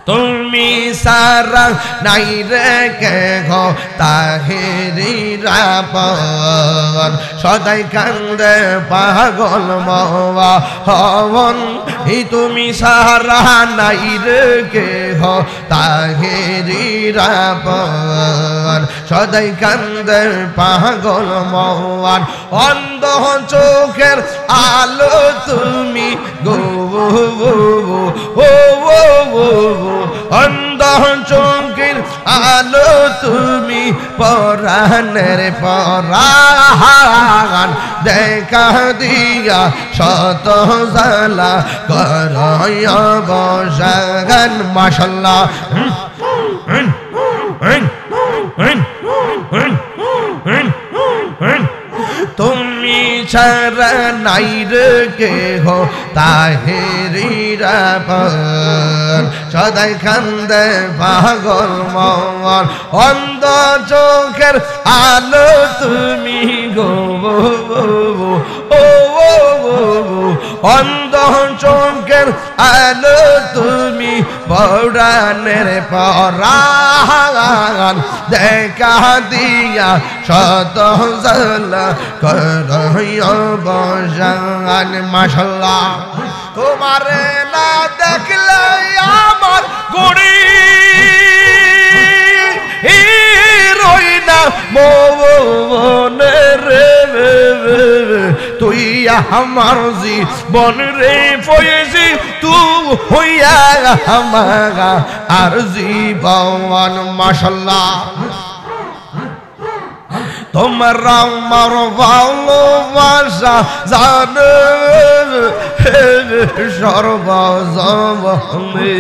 তুমি সারা নাই রে কেহ তাহেরিরা পন সদাই কান্দে পাগল মোহন তুমি সারা নাই রে কেহ তাহেরিরা পন সদাই কান্দে পাগল মোহন অন্ধ চোখের আলো তুমি গো অন্ধ চোখের আলো তুমি পরাণের পরাণ দেখা দিয়া শত জালা করয় বসান মাশাল্লাহ তুমি ছাড়া নাই রে কেহ তাহেরিরা পন সদাই কান্দে পাগল মন অন্ধ চোখের আলো তুমি গো অন্ধ চোখের আলো তুমি পরাণের পরাণ দেখা দিয়া শত জালা করয় বসান মাশাল্লাহ তোমারে না দেখলে আমার গড়ি রই না মনে রে তুই আমার জীবন রে পয়েছি তুই হইয়া আমার আর জীবন মাশাল্লাহ তোমার আমার ভালোবাসা জানে সর্বজনে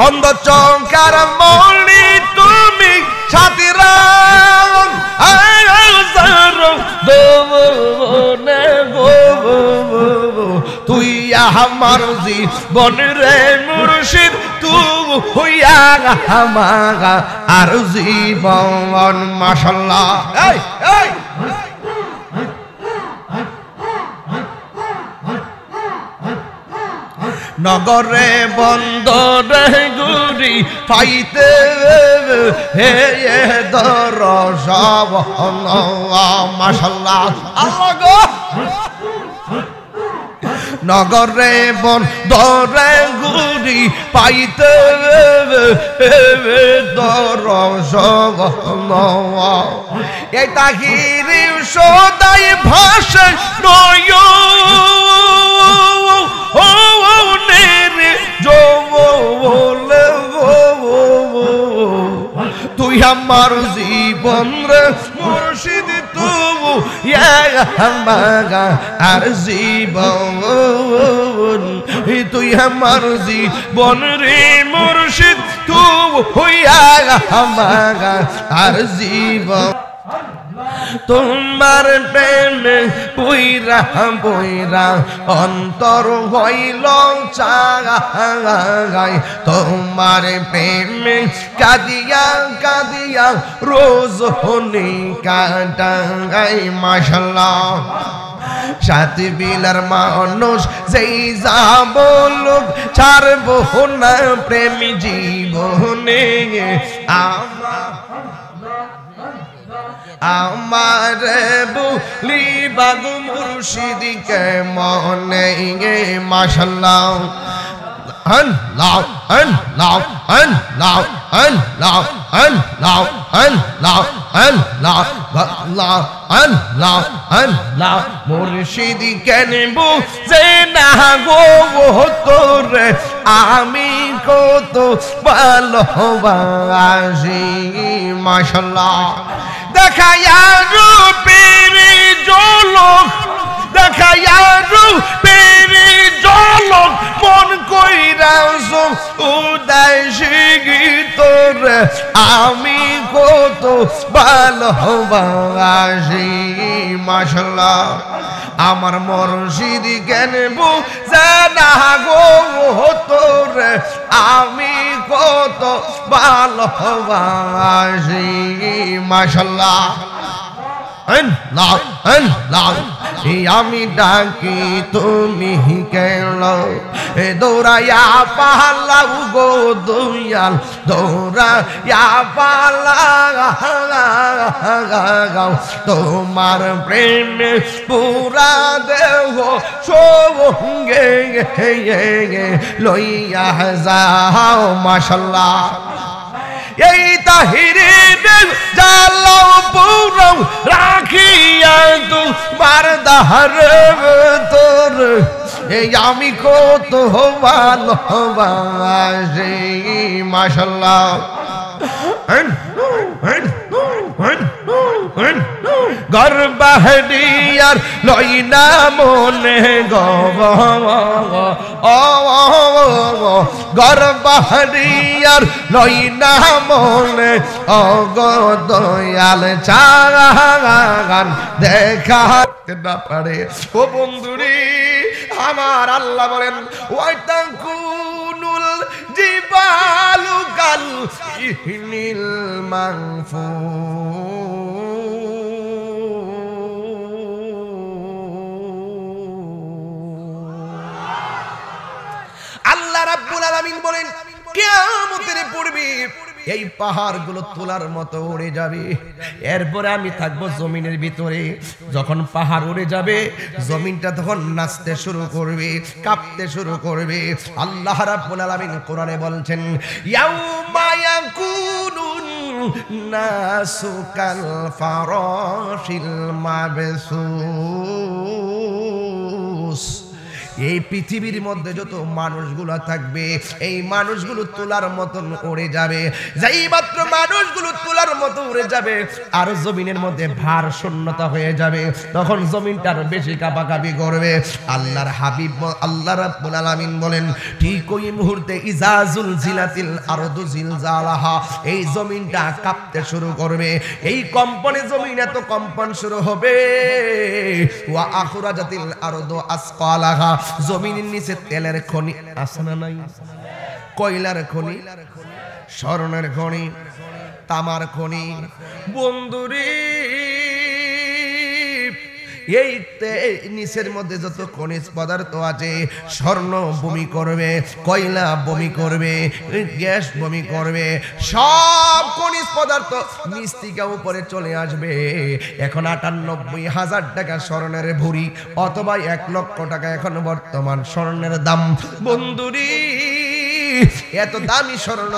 অন্ধ চৌকার মৌলি তুমি সাথীরা তুই আমার জীবন রে মুর্শিদ তুই হইয়া আমার আর জীবন মাশাল্লাহ নগরে বন্দরে গুরি পাইতে হে দরসব মাশাল্লাহ আল্লাহ গো নগরে বন্দরে গুরি পাইতে দরসব এই তাহিরি সদাই ভাষা নয় তুই আমার জীবন রে মুর্শিদ তুই আমার আর জীবন তুই আমার জীবন রে মুর্শিদ তুই হইয়া আমার আর জীবন তোমার প্রেমে পইরা পইরা অন্তর হইল চাগাই তোমার প্রেমে কাঁদিয়া কাঁদিয়া রোজ হনি কাটাই মাশাল্লাহ সাত বিলার মানুষ যেই যা বলুক ছাড়বো না প্রেমী জীবনে আমার বলি বাগু মুর্শিদকে মনে গে মাশাল্লাহ আল্লাহ আল্লাহ আল্লাহ আল্লাহ আল্লাহ আল্লাহ আল্লাহ আল্লাহ আল্লাহ আল্লাহ মুর্শিদ কেন বুঝে না গো তোরে আমি কত ভালোবাসি মাশাল্লাহ দেখায়া রূপের ঝলক দেখায়া রূপের ঝলক মন কইরাছ উদাসী গীতর আমি কত ভালোবাসি মাশাল্লাহ আমার মুর্শিদ কেন বুঝে না গো তোরে আমি কত ভালোবাসি মাশাল্লাহ আমি ডাকি তুমি কেন দৌড়াইয়া পালাও গো দয়াল দৌড়াইয়া পালাও তোমার প্রেমে পুরা দেহ সঙ্গে লইয়া যাও মাশাআল্লাহ এই তাহিরে জালাও পুরাও রাখিয়া তোমার দাহার তোর এই আমি কত ভালোবাসি মাশাআল্লাহ গর্বাহরিয়ার লইনা মনে গর্বাহরিয়ার লইনা মনে দয়াল চাগান দেখা না পারে ও বন্ধুরে আমার আল্লাহ বলেন ওয়াইতাকুনুল জিবালু কাল ইহনিল আল্লাহ রাব্বুল আলামিন বলেন কিয়ামতের পূর্বে এই পাহাড়গুলো তোলার মতো উড়ে যাবে এরপরে আমি থাকবো জমিনের ভিতরে যখন পাহাড় উড়ে যাবে জমিনটা তখন নাচতে শুরু করবে কাঁপতে শুরু করবে আল্লাহ রাব্বুল আলামিন কোরআনে বলছেন ইয়াউমা ইয়াকুনুন নাসু কাল ফারাশিল মাবসুস এই পৃথিবীর মধ্যে যত মানুষগুলো থাকবে এই মানুষগুলো তোলার মতন উড়ে যাবে যেই মাত্র মানুষগুলো তোলার মতো উড়ে যাবে আর জমিনের মধ্যে ভার শূন্যতা হয়ে যাবে তখন জমিনটা আরো বেশি কাঁপাকাঁপি করবে আল্লাহর হাবিব আল্লাহ রাব্বুল আলামিন বলেন ঠিক ওই মুহূর্তে ইজাজুল জিলাতিল আরদু জিলজালাহা এই জমিনটা কাঁপতে শুরু করবে এই কম্পনে জমিন এত কম্পন শুরু হবে ওয়া আখরাজাতিল আরদু আসকালাহা জমিনের নিচে তেলের খনি আছে না নাই কয়লার খনি স্বর্ণের খনি তামার খনি বন্ধুরে এই নিচের মধ্যে যত খনিজ পদার্থ আছে স্বর্ণ বমি করবে কয়লা বমি করবে গ্যাস বমি করবে সব খনিজ পদার্থ নিচ থেকে উপরে চলে আসবে এখন ৯৮,০০০ টাকা স্বর্ণের ভরি অথবা ১,০০,০০০ টাকা এখন বর্তমান স্বর্ণের দাম বন্ধুরি এত দামি স্বর্ণ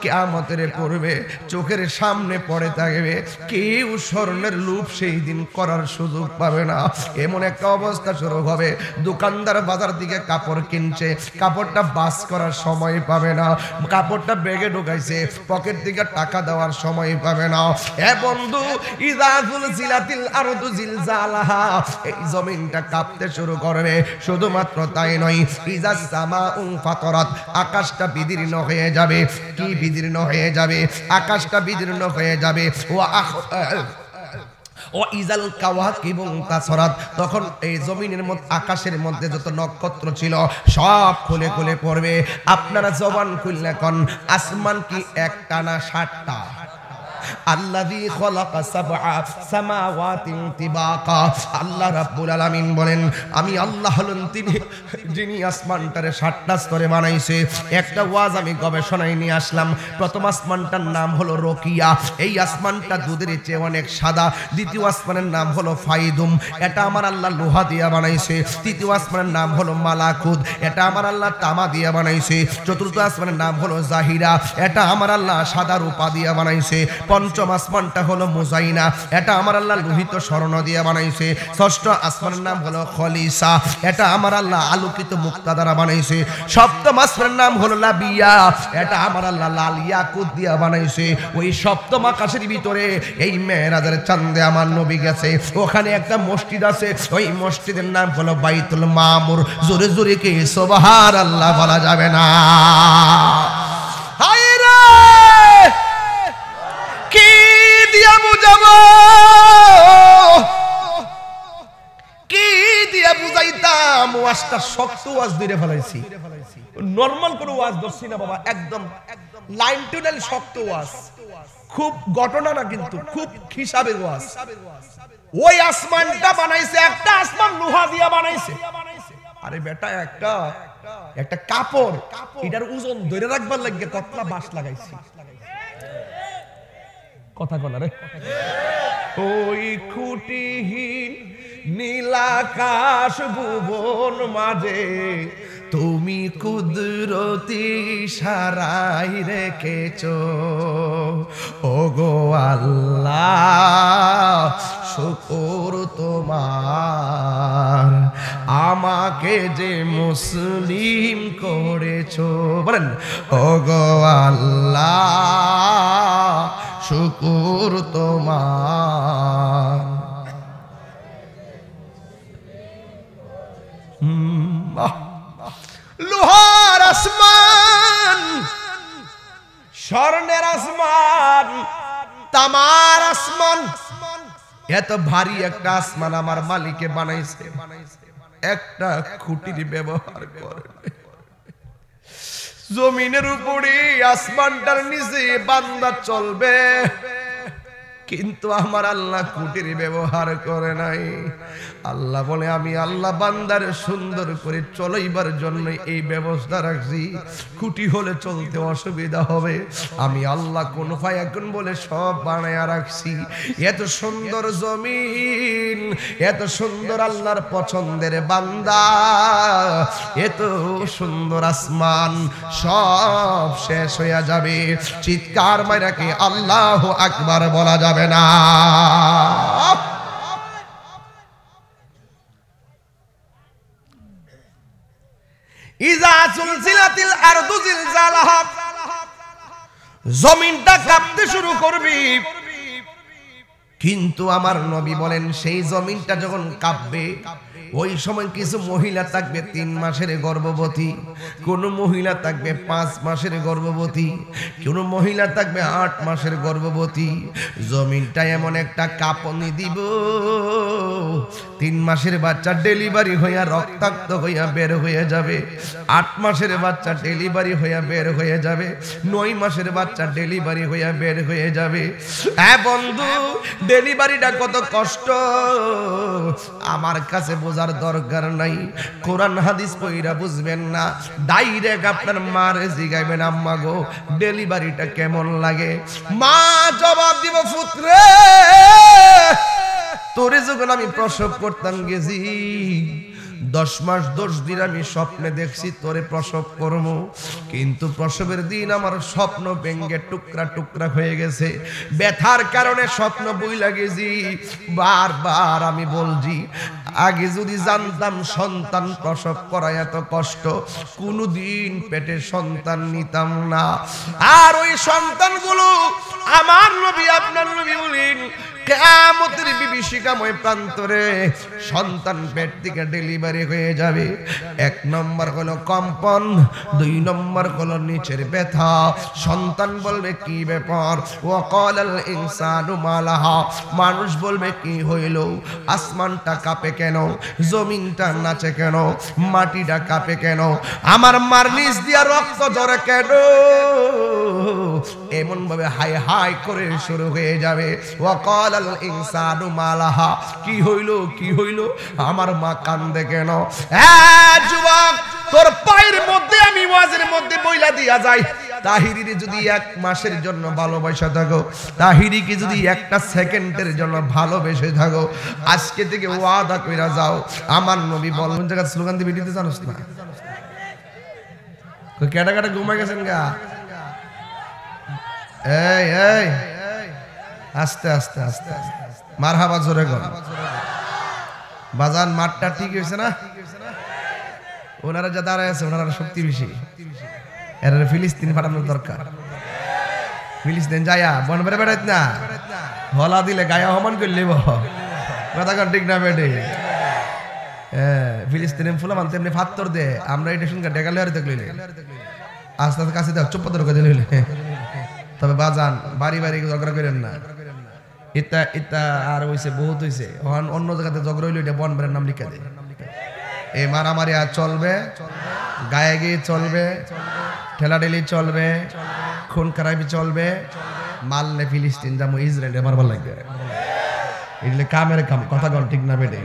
কিয়ামতের পূর্বে চোখের সামনে পড়ে থাকবে কেউ স্বর্ণের লোভ সেই দিন করার সুযোগ পাবে না এমন একটা অবস্থা শুরু হবে দোকানদার বাজার থেকে কাপড় কিনছে কাপড়টা বাস করার সময় পাবে না কাপড়টা ব্যাগে ঢুকাইছে পকেট থেকে টাকা দেওয়ার সময় পাবে না এ বন্ধু ইজাজুল জিলাতিল আরদু জিলজালাহা এই জমিনটা কাঁপতে শুরু করবে শুধুমাত্র তাই নয় ইজাস সামাউ ফাতারাত আকাশটা বিদীর্ণ হয়ে যাবে কি বিদীর্ণ হয়ে যাবে আকাশটা বিদীর্ণ হয়ে যাবে ও ইজাল কাওয়াকিবু তাসরাত তখন এই জমিনের মধ্যে আকাশের মধ্যে যত নক্ষত্র ছিল সব খুলে খুলে পড়বে আপনারা জবান খুললে কোন আসমান কি একটা না ৭টা আল্লাযী খালাকা সাবআ সামাওয়াতিন তিবাকা আল্লাহ রাব্বুল আলামিন বলেন আমি আল্লাহ হলাম তিনি যিনি আসমানটারে ৭টা স্তরে বানাইছে একটা ওয়াজ আমি গবেষণায় নিয়ে আসলাম প্রথম আসমানটার নাম হলো রকিয়া এই আসমানটা দুধের চেয়ে অনেক সাদা দ্বিতীয় আসমানের নাম হলো ফাইদুম এটা আমার আল্লাহ লোহা দিয়া বানাইছে তৃতীয় আসমানের নাম হলো মালাকুত এটা আমার আল্লাহ তামা দিয়া বানাইছে চতুর্থ আসমানের নাম হলো জাহিরা এটা আমার আল্লাহ সাদা রূপা দিয়া বানাইছে পঞ্চম আসমানটা হলো মুজাইনা এটা আমার আল্লাহ লোহিত স্বর্ণ দিয়ে বানাইছে ষষ্ঠ আসমানের নাম হলো খলিসা এটা আমার আল্লাহ আলোকিত মুক্তা দ্বারা বানাইছে সপ্তম আসমানের নাম হলো লাবিয়া এটা আমার আল্লাহ লাল ইয়াকুত দিয়ে বানাইছে ওই সপ্তম আকাশের ভিতরে এই মেরাজের চাঁদে আমার নবী গেছে ওখানে একটা মসজিদ আছে ওই মসজিদের নাম হলো বাইতুল মামুর জোরে জোরে কি সুবহানাল্লাহ বলা যাবে না কি দিয়া বুঝাবো কি দিয়া বুঝাইতাম ওয়াজটা শক্ত ওয়াজ ধরে ফেলাইছি নরমাল কোনো ওয়াজ ধরছি না বাবা একদম লাইন টু লাইন শক্ত ওয়াজ খুব ঘটনা না কিন্তু খুব হিসাবের ওয়াজ ওই আসমানটা বানাইছে, একটা আসমান লোহা দিয়া বানাইছে। আরে বেটা, একটা কাপড়, এটার ওজন ধরে রাখবার লাগে কতলা বাঁশ লাগাইছি। কথা কলা রে। ওই খুঁটিহীন নীলাকাশ ভুবন মাঝে তুমি কুদরতি সারাই রেখেছো। ওগো আল্লাহ শুকর তোমার, আমাকে যে মুসলিম করেছো। বলেন ওগো আল্লাহ শুকর তোমার। লোহার আসমান, স্বর্ণের আসমান, তামার আসমান, এত ভারী একটা আসমান আমার মালিকে বানাইছে, একটা খুঁটির ব্যবহার করে। জমিনের উপরে আসমানটার নিচে বান্দা চলবে, কিন্তু আমার আল্লাহ খুঁটির ব্যবহার করে নাই। আল্লাহ বলে আমি আল্লাহ বান্দার সুন্দর করে চলাইবার জন্য এই ব্যবস্থা রাখছি। খুঁটি হলে চলতে অসুবিধা হবে, আমি আল্লাহ কোন ফায়াকুন বলে সব বানায়া রাখছি। এত সুন্দর জমিন, এত সুন্দর আল্লাহর পছন্দের বান্দা, এত সুন্দর আসমান, সব শেষ হইয়া যাবে। চিৎকার মাইরাকে আল্লাহু আকবার বলা যাবে না। ইজা সুলসিলাতিল আরদু জিলজালাহা, জমিনটা কাঁপতে শুরু করবে। কিন্তু আমার নবী বলেন সেই জমিনটা যখন কাঁপবে, ওই সময় কিছু মহিলা থাকবে 3 মাসের গর্ভবতী, কোন মহিলা থাকবে 5 মাসের গর্ভবতী, কোন মহিলা থাকবে 8 মাসের গর্ভবতী। জমিনটা এমন একটা কাঁপুনি দিব, 3 মাসের বাচ্চা ডেলিভারি হইয়া রক্তাক্ত হইয়া বের হয়ে যাবে, 8 মাসের বাচ্চা ডেলিভারি হইয়া বের হয়ে যাবে, 9 মাসের বাচ্চা ডেলিভারি হইয়া বের হয়ে যাবে। হ্যাঁ বন্ধু, ডেলিভারিটা কত কষ্ট আমার কাছে বোঝার দরকার নাই, কোরআন হাদিস পড়া বুঝবেন না, ডাইরেক্ট আপনার মারে জিগাইবেন আম্মা গো ডেলিভারিটা কেমন লাগে। মা জবাব দিব পুত্রে, তোরে যখন আমি প্রসব করতাম গেছি 10 মাস 10 দিন আমি স্বপ্নে দেখছি তোরে প্রসব করব, কিন্তু প্রসবের দিন আমার স্বপ্ন ভেঙে টুকরা টুকরা হয়ে গেছে। ব্যথার কারণে স্বপ্ন বইলা গেছি। বারবার আমি বলছি, আগে যদি জানতাম সন্তান প্রসব করা এত কষ্ট, কোনদিন পেটে সন্তান নিতাম না। আর ওই সন্তানগুলো আমার নবী আপনার নবী বলেন কিয়ামতের বিভীষিকাময় প্রান্তরে সন্তান পেট থেকে ডেলিভারি হয়ে যাবে। 1 নম্বর হলো কম্পন, 2 নম্বর হলো নিচের ব্যথা। সন্তান বলবে কি ব্যাপার, ওয়াকালাল ইনসানু মালাহা, মানুষ বলবে কি হইল, আসমানটা কাঁপে কেন, জমিনটা নাচে কেন, মাটিটা কাঁপে কেন, আমার মার নিচ দিয়া রক্ত ঝরে কেন, এমন ভাবে হাই হাই করে শুরু হয়ে যাবে। ওয়াকালাল ইনসানু মালাহা, কি হইল কি হইল, আমার মা কান্দে কেন। যুবক, তোর পায়ের মধ্যে আমি ওয়াজের মধ্যে বইলা দিয়া যাই, তাহিরিরে যদি 1 মাসের জন্য ভালোবাসা থাকো, তাহিরিকে যদি 1টা সেকেন্ডের জন্য ভালোবেসে থাকো, আজকে থেকে ওয়াদা কইরা যাও, আমার নবী বলেন জায়গা স্লোগান দিয়ে ভিডিওতে জানোস না কেটা কেটা ঘুমাই গেছেন গা। এই এই আস্তে আস্তে আস্তে মারহাবা জোরে গো। বাজান মাঠটা ঠিক হয়েছে না? ওনারা যা দাঁড়ায় আছে ওনারা শক্তি বেশি, এর ফিলিস্তিন পাঠানোর দরকার। ফিলিস্তিন যায়া বন বেড়ে বেড়াইত না, হলা দিলে গায়ে হমান করলে কথা কন ঠিক না বেডে। ফিলিস্তিনে ফুলা মানতে এমনি ফাত্তর দে, আমরা এটা শুনকে ডেকালে আর দেখলে আস্তে আস্তে কাছে দেখ চুপ পত্র দিলে। তবে বাজান বাড়ি বাড়ি ঝগড়া করেন না, এটা এটা আর হইছে বহুত হইছে, অন্য জায়গাতে ঝগড়া হইলে এটা বন বেড়ার নাম লিখে দেয়। এই মারামারি আর চলবে, গায়ে গিয়ে চলবে, ঠেলাঠেলি চলবে, খুন খারাপি চলবে, মারলে ফিলিস্তিন যাবো ইসরায়েলে মারবার লাগবে। এগুলো কামের কাম, কথা কন ঠিক না বেটে?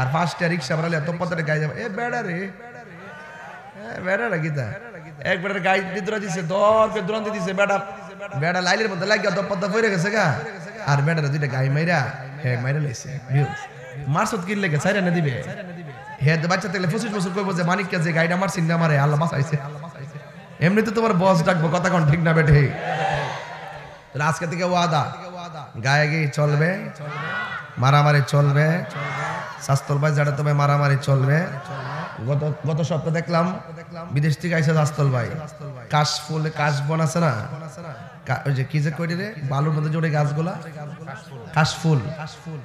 আর 5টা রিক্সা ভাড়ালে এত পথে গাই যাবে, এ বেড়া রে, বেড়া গীতা একবার গাই দিদরা দিছে, দরকে দুরান্তি দিছে, বেড়া বেড়া লাইলের মধ্যে লাগিয়া দপদ্দা পড়ে গেছে গা। আর বেড়ারে দুইটা গাই মাইরা মাইরা লাইছে। মারসত কি লেগে চাইরা না দিবে? হ্যাঁ, বাচ্চা থাকলে 25 বছর কইবো যে মানিককে যে গাইডা মারছিন না মারে, আল্লাহ বাঁচাইছে। এমনিতে তোমার বস ডাকবো, কথা কন ঠিক না বেটে? আজকে থেকে ওয়াদা, গায়ে গিয়ে চলবে, মারামারি চলবে, শাস্তল ভাই যারা তবে মারামারি চলবে। গত সপ্তাহে দেখলাম বিদেশ থেকে আইসা শাস্তল ভাই কাশফুল, কাশবন আছে না, ওই যে কি যে কইরে রে বালুর মধ্যে জোড়ে গাছগুলা, কাশফুল,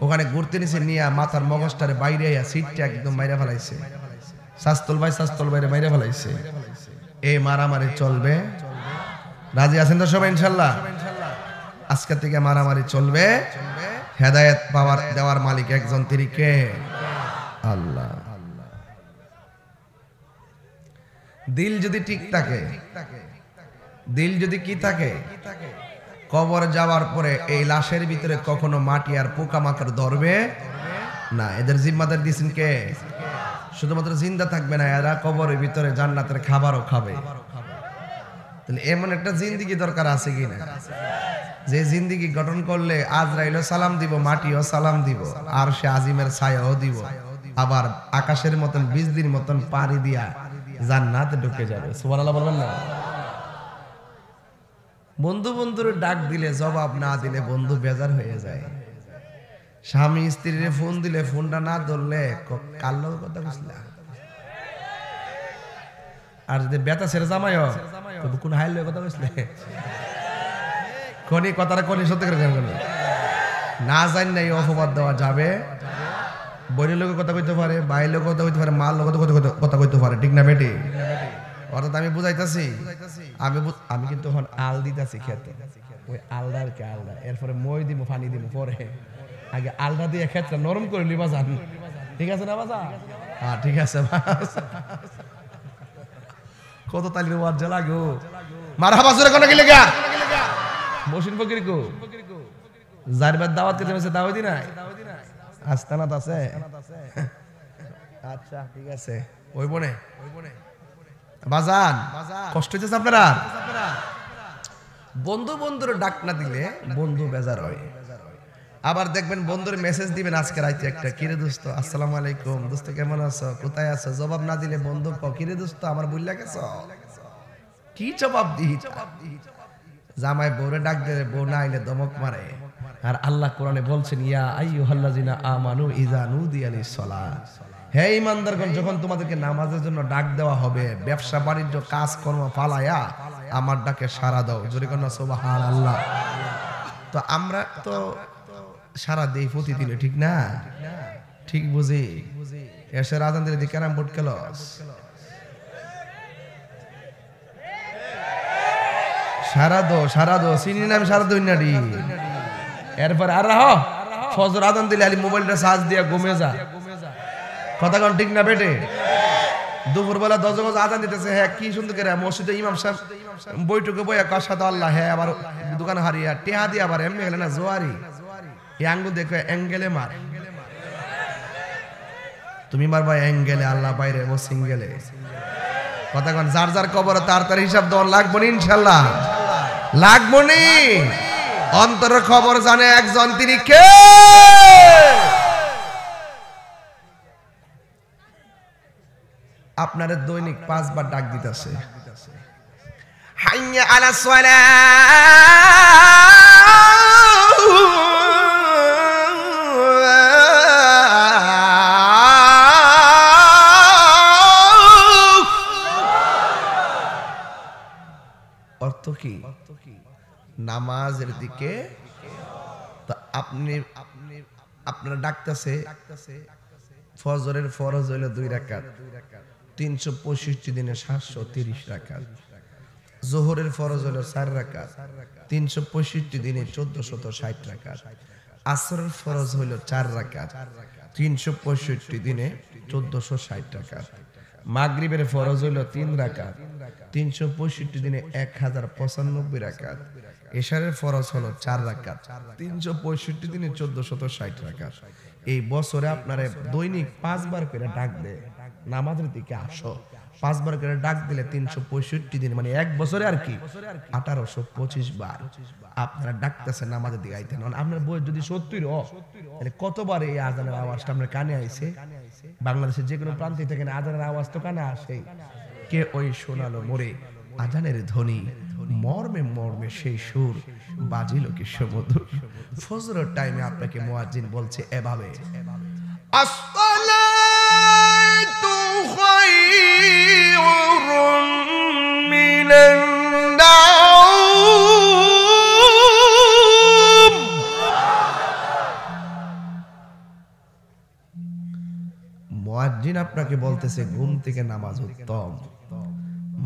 ওখানে ঘুরতে নিছে নিয়ে মাথার মগজটারে বাইরে আইয়া সিটটা একদম মাইরা ফেলাইছে। শাস্তল ভাইরে মাইরা ফেলাইছে। এই মারামারি চলবে, রাজি আছেন তো সবাই ইনশাল্লাহ? আজকে থেকে মারামারি চলবে। হেদায়েত পাওয়ার দেওয়ার মালিক একজন, তিনি কে? আল্লাহ। দিল যদি ঠিক থাকে, দিল যদি কি থাকে, কবর যাওয়ার পরে এই লাশের ভিতরে কখনো মাটি আর পোকামাকড় ধরবে না। এদের জিম্মাদার দিয়েছেন কে? শুধুমাত্র জিন্দা থাকবে না, এরা কবরের ভিতরে জান্নাতের খাবারও খাবে। তাহলে এমন একটা জিন্দিগি দরকার আছে কিনা, যে জিন্দিগি গঠন করলে আজরাইলও সালাম দিব, মাটিও সালাম দিব, আর সে আজিমের ছায়াও দিব, আবার আকাশের মতন বিজলির মতন পাড়ি দিয়া জান্নাতে ঢুকে যাবে। সুবহানাল্লাহ বলবেন না? বন্ধু বন্ধুর ডাক দিলে জবাব না দিলে বন্ধু বেজার হয়ে যায়। স্বামী স্ত্রীর ফোন দিলে ফোনটা না ধরলে কার লগে কথা কইছিলা, আর যদি বেতা ছেড়ে জামাইও তবে কোন হাইল লগে কথা কইছিলে, কোনি কথাটা কোনি সত্যি করে কেন না জানি না, এই অপবাদ দেওয়া যাবে। বইয়ের লোকের কথা কইতে পারে, ভাইয়ের লোকের কথা কইতে পারে, মার লোকের কথা কইতে পারে, ঠিক না বেটি? অর্থাৎ আমি বুঝাইতাছি, আমি কিন্তু এখন আল দিতাছি খেতে, ওই আলদার কে আলদা, এরপরে মই দিব, পানি দিব, পরে আগে আলদা দিয়ে ক্ষেত্রে নরম করে লিবা যান, ঠিক আছে না বাজা? হ্যাঁ ঠিক আছে। কত তালির ওয়াজ লাগো, মারহাবা জোরে কোন গিলে গা মহসিন ফকির কো জারবাদ দাওয়াত করতে মেসে দাওয়াত দি নাই, আস্তানাত আছে। আচ্ছা ঠিক আছে, ওই বনে বাজান কষ্ট হইতেছে আপনারা। বন্ধু বন্ধুর ডাক না দিলে বন্ধু বেজার হয়। আবার দেখবেন বন্ধুর মেসেজ দিবেন আজকে রাইতে একটা, কিরে দোস্ত আসসালামু আলাইকুম, দোস্ত কেমন আছো, কোথায় আছো, জবাব না দিলে বন্ধু ক কিরে দোস্ত আমার বুইলা গেছো, কি জবাব দিই? জামাই বউরে ডাক দিলে বউ না আইলে দমক মারে। আর আল্লাহ কোরআনে বলছেন, ইয়া আইয়ুহাল্লাযিনা আমানু ইযা নুদিয়া লিস-সালাত, হে ঈমানদারগণ, যখন তোমাদেরকে নামাজের জন্য ডাক দেওয়া হবে, ব্যবসা বাণিজ্য কাজকর্ম ফালায়া আমার ডাকে সাড়া দাও। জোরে কোন সুবহানাল্লাহ। তো আমরা তো সারা দেই প্রতিদিনে, ঠিক না? ঠিক বুঝি এসের আজান দিলে ক্যারাম বোর্ড খেলো, সারা দো চিনি নাম সারা দই নাড়ি। এরপর আর রাহ ফজর আজান দিলে আলি মোবাইলটা চার্জ দিয়া ঘুমে যা, কথা কন ঠিক না বেটে? দুপুরবেলা 10 বাজে আজান দিতেছে, হ্যাঁ কি সুন্দর করে মসজিদে ইমাম সাহেব বইটুকে বইয়া কাশাদ আল্লাহ, হ্যাঁ আবার দোকান হারিয়া টেহা দিয়ে আবার এমনি গেলে না জোয়ারি আঙ্গুল দেখো অ্যাঙ্গেলে মার, তুমি মারবা অ্যাঙ্গেলে, আল্লাহ বাইরে ও সিঙ্গেলে। কথা কন, যার যার কবরে তার তার হিসাব দেওয়ার লাগবো নি, ইনশাল্লাহ লাগবো নি। অন্তরের খবর জানে একজন, তিনি কে? আপনার দৈনিক 5 বার ডাক দিতেছে, হাইয়া আলা সালাহ। অর্থ কি? নামাজের দিকে। তো আপনারা ডাকতেছে, ফজরের ফরজ হইল 2 রাকাত, 365 দিনে 730 রাকাত। যোহরের ফরজ হলো 4 রাকাত, 365 দিনে 1460 রাকাত। আসরের ফরজ হলো 4 রাকাত, 365 দিনে 1460 রাকাত। মাগরিবের ফরজ হলো 3 রাকাত, 365 দিনে 1095 রাকাত। এশারের ফরজ হলো 4 রাকাত, 365 দিনে 1460 রাকাত। এই বছরে আপনারা দৈনিক 5 বার করে ডাক দেয় নামাজের দিকে আসো। 5 বার করে ডাক দিলে 365 দিন, মানে এক বছরে আর কি 1825 বার আপনারা ডাকতেছেন নামাজের দিকে আইতেন। আপনার বয়স যদি 70 তাহলে কতবার এই আজানের আওয়াজটা আপনার কানে আইছে? বাংলাদেশের যে কোনো প্রান্তে থেকে আজানের আওয়াজ তো কানে আসে। কে ওই শোনালো মোরে আজানের ধ্বনি, মর্মে মর্মে সেই সুর বাজিল কি সমুদ্র। ফজরের টাইমে আপনাকে মুয়াজ্জিন বলছে এভাবে, আসসালাতু খায়রুম মিনান নাওম। মুয়াজ্জিন আপনাকে বলতেছে ঘুম থেকে নামাজ উত্তম।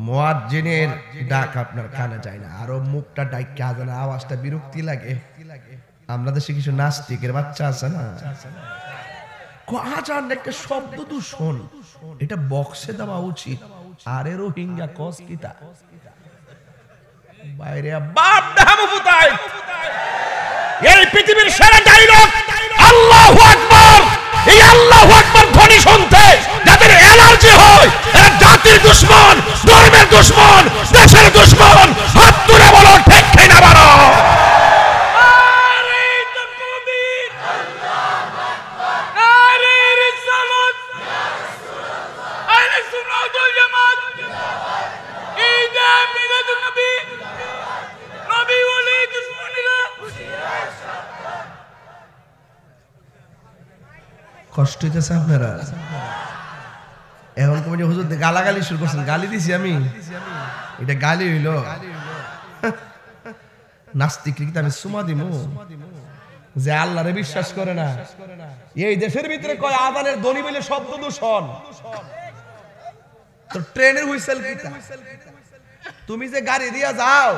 মুয়াজ্জিনের ডাক আপনার কানে যায় না, আরো মুখটা ডাইকে আজানের আওয়াজটা বিরক্তি লাগে। আমরা দেশে কিছু নাস্তিকের বাচ্চা আছে না, আজান একটা শব্দ দূষণ, এটা বক্সে দেওয়া উচিত। আরে রোহিঙ্গা কস কিতা বাইরে বাপ দামুতাই। এই পৃথিবীর সেরা ডায়লগ আল্লাহু আকবার। এই আল্লাহু আকবার ধ্বনি শুনতে যাদের অ্যালার্জি হয়, এরা জাতির দুশমন, ধর্মের দুশমন, দেশের দুশমন। হাত তুলে বলো ঠিক কিনা বলো। আরে তাকবীর, আল্লাহু আকবার, আরে রিসালাত, আরে সুন্নাতুল জামাত, ঈদে মিলাদুন নবী, নবী ওলি দুশমনেরা। কষ্ট হইতেছে আপনারা? এখন তুমি যে হুজুর গালাগালি শুরু করছেন, গালি দিছি আমি? এটা গালি হইল? নাস্তিক কি আমি সুমা দিমু যে আল্লাহরে বিশ্বাস করে না? এই দেশের ভিতরে কয় আযানের ধ্বনি বলে শব্দ দূষণ, তো ট্রেনের হুইসেল কিটা? তুমি যে গাড়ি দিয়া যাও,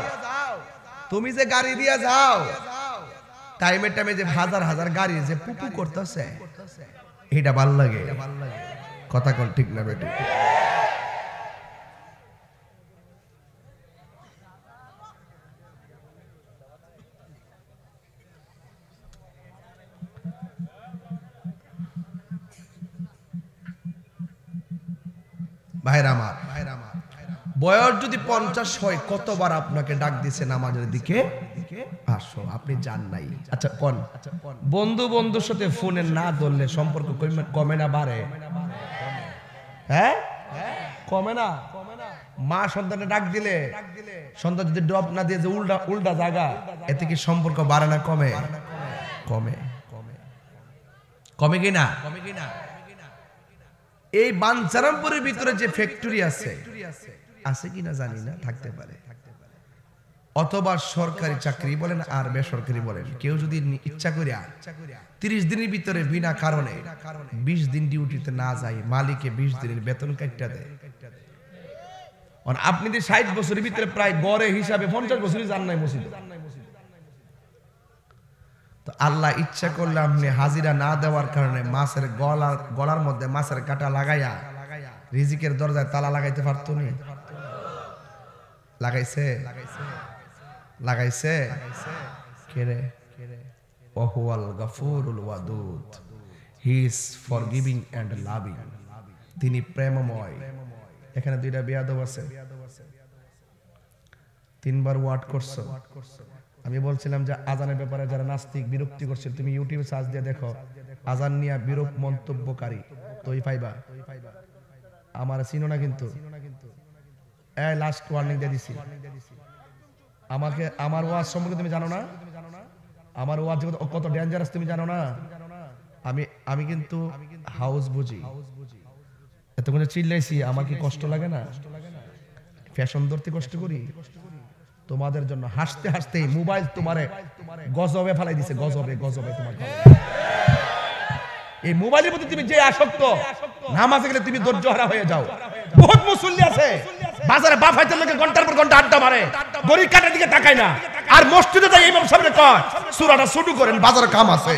তুমি যে গাড়ি দিয়া যাও, টাইমে টাইমে যে হাজার হাজার গাড়ি যে পুপু করতেছে, এটা ভাল লাগে? কথা কোন ঠিক না বেটি? ভাইরা আমার, বয়স যদি 50 হয়, কতবার আপনাকে ডাক দিছে নামাজের দিকে আসো, আপনি যান নাই? আচ্ছা কোন বন্ধু বন্ধুর সাথে ফোনে না ধরলে সম্পর্ক কমে না বাড়ে? হ্যাঁ কমে না? মা সন্তানে ডাক দিলে সন্তান যদি ড্রপ না দিয়ে যে উল্টা উল্টা জায়গা, এতে কি সম্পর্ক বাড়ে না কমে? কমে। কমে কি না? এই বাঞ্ছারামপুরের ভিতরে যে ফ্যাক্টরি আছে, আছে কিনা জানি না, থাকতে পারে। অথবা সরকারি চাকরি বলেন আর বেসরকারি বলেন, কেউ যদি ইচ্ছা করে 30 দিনের ভিতরে বিনা কারণে 20 দিন ডিউটিতে না যায়, মালিকে 20 দিনের বেতন কাটতে দেয়। আপনি যে 60 বছরের ভিতরে প্রায় গড়ে হিসাবে 50 বছরই যান নাই মসজিদে, তো আল্লাহ ইচ্ছা করলে আপনি হাজিরা না দেওয়ার কারণে মাছের গলার মধ্যে মাছের কাঁটা লাগাইয়া রিজিকের দরজায় তালা লাগাইতে পারতো নি? লাগাইছে? লাগাইছে কে রে? ওহুয়াল গফুরুল ওয়াদুদ, he is forgiving and loving. তিনি প্রেমময়। এখানে দুইটা বেয়াদব আছে, 3 বার ওয়ার্ড করছো। আমি বলছিলাম যে আজানের ব্যাপারে যারা নাস্তিক বিরক্তি করছে, তুমি ইউটিউবে সার্চ দিয়ে দেখো আজান নিয়ে বিরূপ মন্তব্যকারী, তোই পাইবা। আমার চিনো না কিন্তু, এই লাস্ট ওয়ার্নিং দিয়ে দিছি। আমাকে আমার ওয়াজ সম্পর্কে তুমি জানো না? আমার ওয়াজ কত ডেঞ্জারাস তুমি জানো না? আমি কিন্তু হাউস বুঝি। এতক্ষণ চিল্লাইছি, আমার কি কষ্ট লাগে না? ফ্যাশন ধরতে কষ্ট করি তোমাদের জন্য। হাসতে হাসতে মোবাইল তোমারে গজবে ফেলাই দিছে, গজবে গজবে তোমার। এই মোবাইলের প্রতি তুমি যে আসক্ত, নামাজে গেলে তুমি ধৈর্য হারা হয়ে যাও। বহুত মুসল্লি আছে বাজারে বাফাইতে লাগে ঘন্টার পর ঘন্টা আড্ডা মারে, গড়ি কাটার দিকে তাকায় না, আর মসজিদে যাই ইমাম সাহেবের কয় সূরাটা শুরু করেন, বাজারে কাম আছে।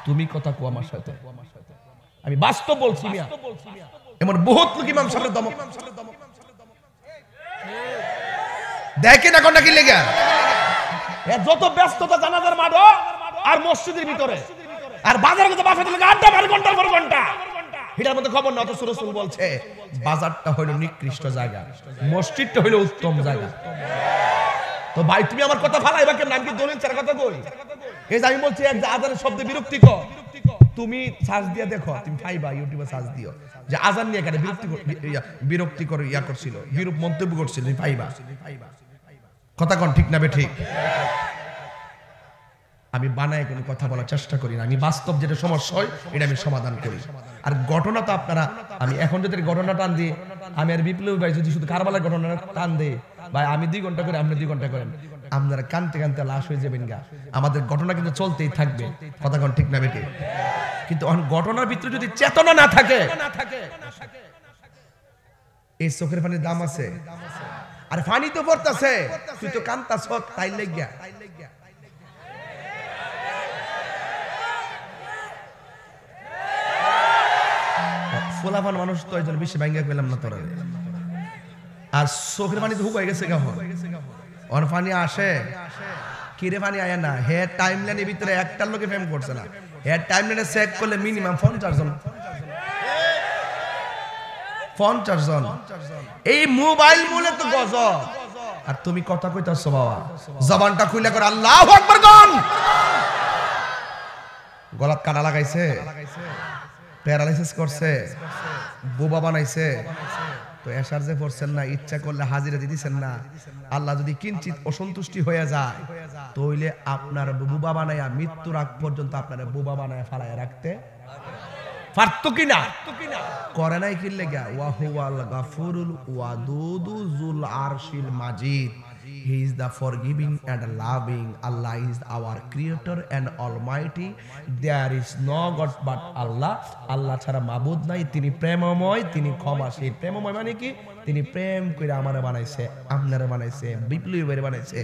তুমি কথা কো আমার সাথে, আমি বাস্তব বলছি মিয়া, এমন বহুত লোক ইমাম সাহেবের দমক দেখেন এখন নাকি লেগে যত ব্যস্ততা জানাজার মাঠ আর মসজিদের ভিতরে আর বাজারে কিন্তু বাফে দিলে আড্ডা মারে ঘন্টার পর ঘন্টা, এটার মধ্যে খবর না। অথচ রাসূল বলছে বাজারটা হলো নিকৃষ্ট জায়গা, মসজিদটা হলো উত্তম জায়গা। তো ভাই তুমি আমার কথা ফালাইবা কেন? আমি কি দলিল ছাড়া কথা কই? এই যে আমি বলছি এক আজানের শব্দে বিরক্তিকর, তুমি সার্চ দিয়ে দেখো, তুমি পাইবা, ইউটিউবে সার্চ দিও যে আজান নিয়ে কেন বিরক্তিকর ইয়া করছিল, বিরূপ মন্তব্য করছিল, তুমি পাইবা। কথা কোন ঠিক না বে ঠিক? আমি বানায় কোনো কথা বলার চেষ্টা করি না, আমি বাস্তব যেটা সমস্যা হয় এটা আমি সমাধান করি। আর ঘটনা তো আপনারা, আমি এখন যদি ঘটনা টান দিই, আমি আর বিপ্লবী ভাই যদি শুধু কারবালার ঘটনা টান দেই ভাই, আমি 2 ঘন্টা করে, আপনি 2 ঘন্টা করেন, আপনারা কানতে কানতে লাশ হয়ে যাবেন গা। আমাদের ঘটনা কিন্তু চলতেই থাকবে, কথা কোন ঠিক না বেটি? কিন্তু ঘটনার ভিতরে যদি চেতনা না থাকে, এই চোখের পানির দাম আছে। আর পানি তো পড়তাছে, তুই তো কান্তাছ, তাই লাগিয়া ফোলাফান মানুষ তো একজন বেশি ভাঙ্গা পেলাম না তোরা। আর চোখের পানি তো হুকাই গেছে কেমন, অন পানি আসে কিরে পানি আয় না। হে টাইমলাইনের ভিতরে একটার লোকে প্রেম করছে না, হে টাইমলাইনে চেক করলে মিনিমাম 50 জন, 50 জন। এই মোবাইল বলে তো গজব। আর তুমি কথা কইতাছো বাবা, জবানটা খুলে করে আল্লাহু আকবার গান, গলাত কাটা লাগাইছে, প্যারালাইসিস করছে, বোবা বানাইছে। তো এশার যে পড়ছেন না, ইচ্ছা করলে হাজিরা দিতেছেন না, আল্লাহ যদি কিঞ্চিত অসন্তুষ্টি হয়ে যায় তাহলে আপনার বোবা বানায়া মৃত্যুর আগ পর্যন্ত আপনার বোবা বানায়া ফালায় রাখতে পারতো কিনা? করে নাই কি লেগা? ওয়া হুয়াল গাফুরুল ওয়াদুদু যুল আরশিল মাজিদ। He is the forgiving and loving. Allah is our creator and almighty. There is no God but Allah. Allah ছাড়া মাবুদ নাই, তিনি প্রেমময়, তিনি ক্ষমাশীল। প্রেমময় মানে কি? তিনি প্রেম করে আমারে বানাইছে, আপনারে বানাইছে, বিপ্লবীরে বানাইছে,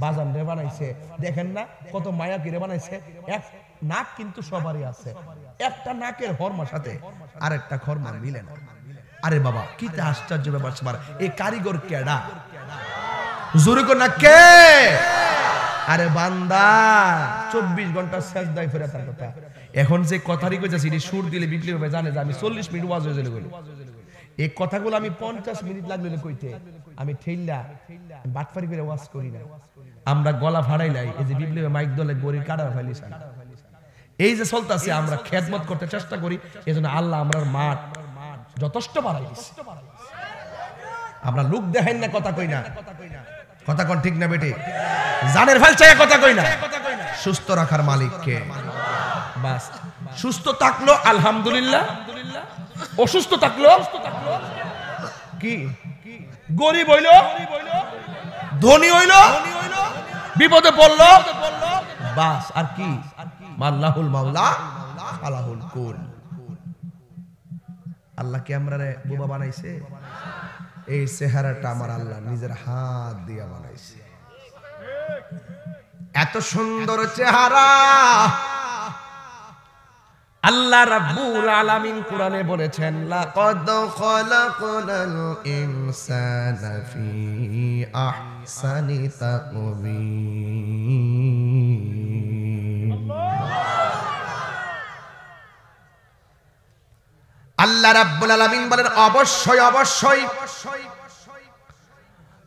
বাজানরে বানাইছে। দেখেন না কত মায়া করে বানাইছে। এক নাক কিন্তু সবারই আছে, একটা নাকের হরমার সাথে আরেকটা খরমা মিলে না। আরে বাবা কি আশ্চর্য ব্যাপার! এই কারিগর কেডা? জোরে কর না কে? আরে বান্দা 24 ঘন্টা সেজদায় ফেরে তার কথা। এখন যে কথারই কইতাছি এটি সুর দিলে বিপ্লবী ভাই জানে যে আমি 40 মিনিট ওয়াজ হয়ে গেল। এই কথাগুলো আমি 50 মিনিট লাগলে কইতে, আমি ঠেইলা বাটফারি করে ওয়াজ করি না। আমরা গলা ফাড়াইলাই, এই যে বিপ্লবী মাইক দলে গড়ি কাটা ফেলিছেন। এই যে চলতেছে, আমরা খেদমত করতে চেষ্টা করি, এজন্য আল্লাহ আমরার মাঠ যথেষ্ট বাড়াই দিছে। আমরা লোক দেখাই না, কথা কই না, কথা কোন ঠিক না বেটি? জানের ফেল চাই কথা কই না। সুস্থ রাখার মালিক কে? বাস সুস্থ থাকলো আলহামদুলিল্লাহ, অসুস্থ থাকলো কি? গরিব হইলো, ধনী হইলো, বিপদে পড়লো, বাস আর কি? মাল্লাহুল মাওলা আলাহুল কুল। আল্লাহ কি আমরা বোবা বানাইছে? এই চেহারাটা আমার আল্লাহ নিজের হাত দিয়ে বানাইছে। এত সুন্দর চেহারা আল্লাহ রাব্বুল আলামিন কোরআনে বলেছেন, লাকাদ খালাকনাল ইনসানা ফি আহসানি তাকওয়িম। আল্লাহ রাব্বুল আলামিন বলেন, অবশ্যই অবশ্যই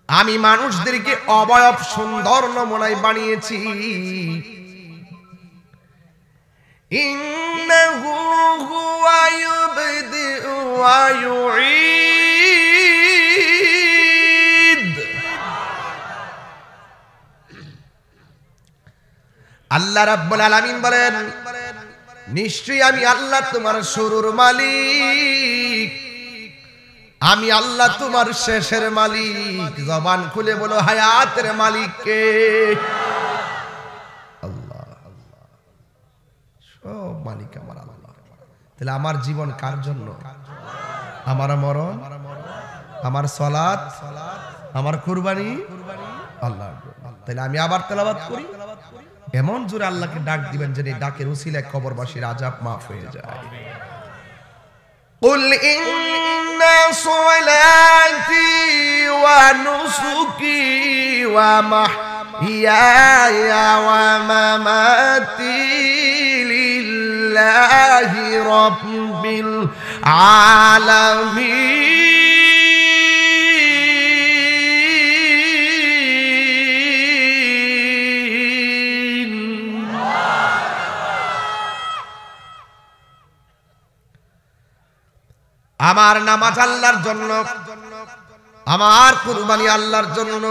আমি মানুষদেরকে অবয়ব সুন্দর নমুনায় বানিয়েছি। ইন্নাহু হুয়া ইউবদিউ ওয়া ইউঈদ। আল্লাহ রাব্বুল আলামিন বলেন, নিশ্চয়ই আমি আল্লাহ তোমার শুরুর মালিক, আমি আল্লাহ তোমার শেষের মালিক। জবান খুলে বলো হায়াতের মালিক কে? আল্লাহ। সব মালিক আমার আল্লাহ। তাহলে আমার জীবন কার জন্য? আমার মরণ, আমার সালাত, আমার কুরবানি আল্লাহর জন্য। তাহলে আমি আবার তেলাওয়াত করি, এমন জোরে আল্লাহকে ডাক দিবেন যে ডাকের উসিলায় কবরবাসীর আযাব মাফ হয়ে যায়। কুল ইন্না সলাতি ওয়া নুসুকি ওয়া মাহইয়ায়া ওয়া মামাতি লিল্লাহি রাব্বিল আলামিন। আমার নামাজ আল্লাহর জন্য, আমার কুরবানি আল্লাহর জন্য,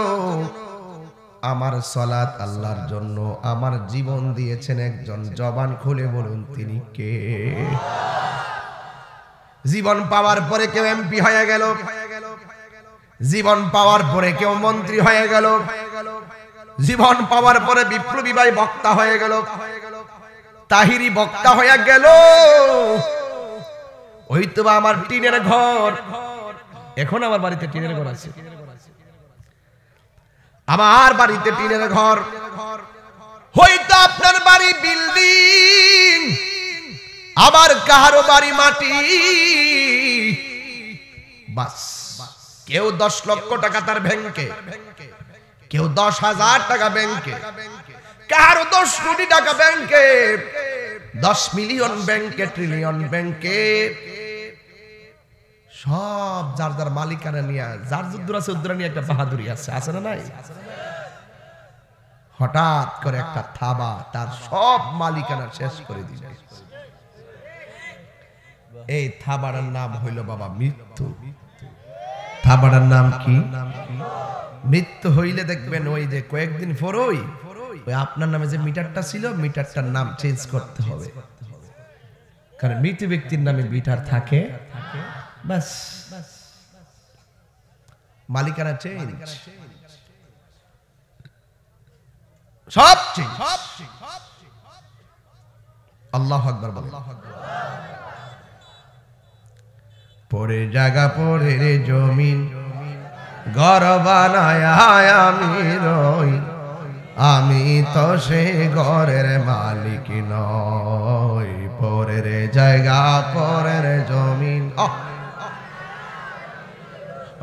আমার সালাত আল্লাহর জন্য, আমার জীবন দিয়েছেন একজন। জবান খুলে বলুন তিনি কে? জীবন পাওয়ার পরে কেউ এমপি হয়ে গেল, জীবন পাওয়ার পরে কেউ মন্ত্রী হয়ে গেল, জীবন পাওয়ার পরে বিপ্লবী ভাই বক্তা হয়ে গেল, তাহিরি বক্তা হয়ে গেল। ওই তো আমার টিনের ঘর, এখন আমার বাড়িতে টিনের ঘর আছে, আমার বাড়িতে টিনের ঘর, হয়তো আপনার বাড়ি বিল্ডিং, আবার কাহারো বাড়ি মাটি। বাস, কেউ 10 লক্ষ টাকা তার ব্যাংকে, কেউ 10,000 টাকা ব্যাংকে, কাহারো 10 কোটি টাকা ব্যাংকে, 10 মিলিয়ন ব্যাংকে, ট্রিলিয়ন ব্যাংকে। সব যার যার মালিকানা নিয়ে, যার যুদ্ধ আছে উদ্রা নিয়ে একটা বাহাদুরি আছে, আছে না নাই? হঠাৎ করে একটা থাবা তার সব মালিকানা শেষ করে দিবে। এই থাবাটার নাম হইল বাবা মৃত্যু। থাবাটার নাম কি? মৃত্যু হইলে দেখবেন ওই যে কয়েকদিন পরই ওই আপনার নামে যে মিটারটা ছিল, মিটারটার নাম চেঞ্জ করতে হবে, কারণ মৃত ব্যক্তির নামে মিটার থাকে, বাস মালিকানা চেঞ্জ, সব চেঞ্জ। আল্লাহু আকবার বলেন। পরে জায়গা পরে রে জমিন, ঘর বানায় আমি রই, আমি তো সে ঘরের মালিক নই। পরের জায়গা পরের জমিন,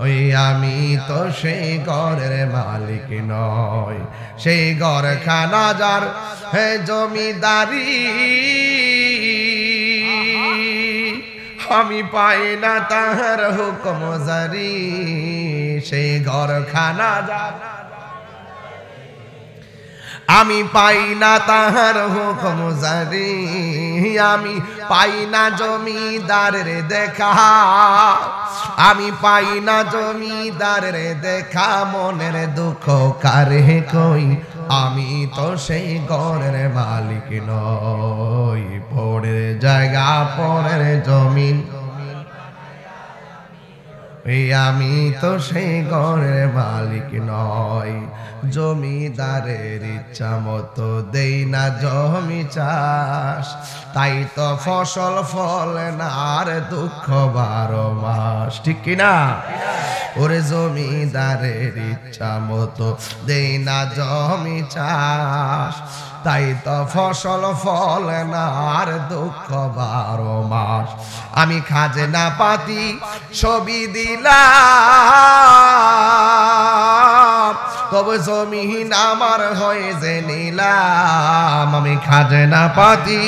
ওই আমি তো সেই ঘরের মালিক নই। সেই ঘর খানা যার হে জমিদারি, আমি পাই না তাহার হুকুম জারি। সেই ঘর খানা যার, আমি পাই না তাহার হুকুম জারি। আমি পাই না জমিদারের দেখা, আমি পাই না জমিদারের দেখা। মনের দুঃখ কারে কই, আমি তো সেই ঘরের মালিক নই। পরের জায়গা পরের জমিন, আমি তো সেই ঘরের মালিক নই। জমিদারের ইচ্ছা মতো দেই না জমি চাষ, তাই তো ফসল ফলে না আর দুঃখ 12 মাস, ঠিক কিনা? ওরে জমিদারের ইচ্ছা মতো দেই না জমি চাষ, তাই তো ফসল ফলে না আর দুঃখ 12 মাস। আমি খাজনা পাতি ছবি দিলাম, তবে জমিন আমার হয়ে যে নিলাম। আমি খাজনা পাতি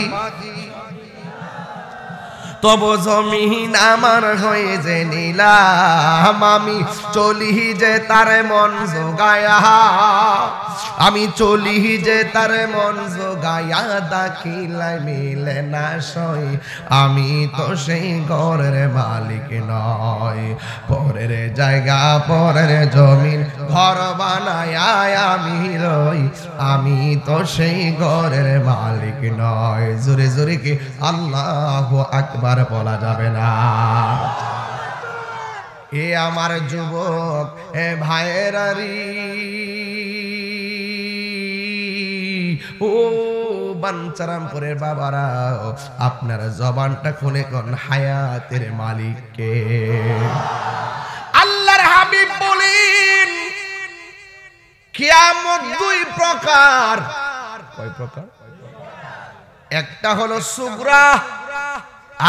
তবু জমিন আমার হয়ে যে নিলাম। আমি চলি যে তার মন জোগায়া, আমি চলি যে তার মন জোগায়া, দাখিলায় মিলে না সই। আমি তো সেই ঘরের মালিক নই। পরের জায়গা পরের জমিন, ঘর বানায় আমি রই। আমি তো সেই ঘরের মালিক নই। জোরে জোরে কি আল্লাহু আকবার বলা যাবে না? এ আমার যুবক এ ভাইয়েরারি, ও বাঞ্চারামপুরের বাবারা, আপনারা জবানটা খুলে কোন হায়াতের মালিককে? আল্লাহর হাবিব বলেন কিয়ামত 2 প্রকার। কয় প্রকার? একটা হলো সুগরা,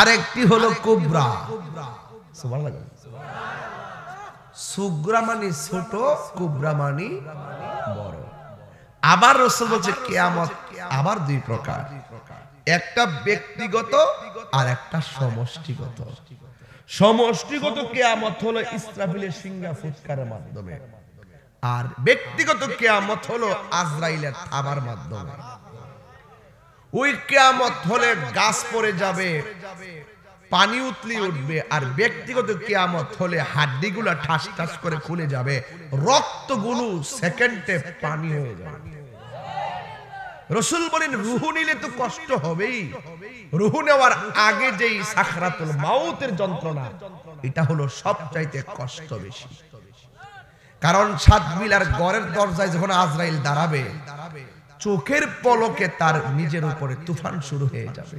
আরেকটি হলো কুবরা। সুবহানাল্লাহ। সুগরা মানে ছোট, কুবরা মানে বড়। আবার রাসূল বলছে কিয়ামত আবার দুই প্রকার, একটা ব্যক্তিগত আর একটা সমষ্টিগত। সমষ্টিগত কিয়ামত হলো ইসরাফিলের সিংহা ফুৎকারের মাধ্যমে, আর ব্যক্তিগত কিয়ামত হলো আজরাইলের থাবার মাধ্যমে। ওই কিয়ামত হলে গাছ পড়ে যাবে, পানি উতলি উঠবে, আর ব্যক্তিগত কিয়ামত হলে হাড্ডিগুলো ঠাস ঠাস করে খুলে যাবে, রক্তগুলো সেকেন্ডে পানি হয়ে যাবে। রাসূল বলেন রূহ নিলে তো কষ্ট হবেই, রূহ নেওয়ার আগে যেই সাকরাতুল মাউতের যন্ত্রণা, এটা হলো সবচাইতে কষ্ট বেশি। কারণ ৭ বিলার ঘরের দরজায় যখন আজরাইল দাঁড়াবে, চোখের পলকে তার নিজের উপরে তুফান শুরু হয়ে যাবে।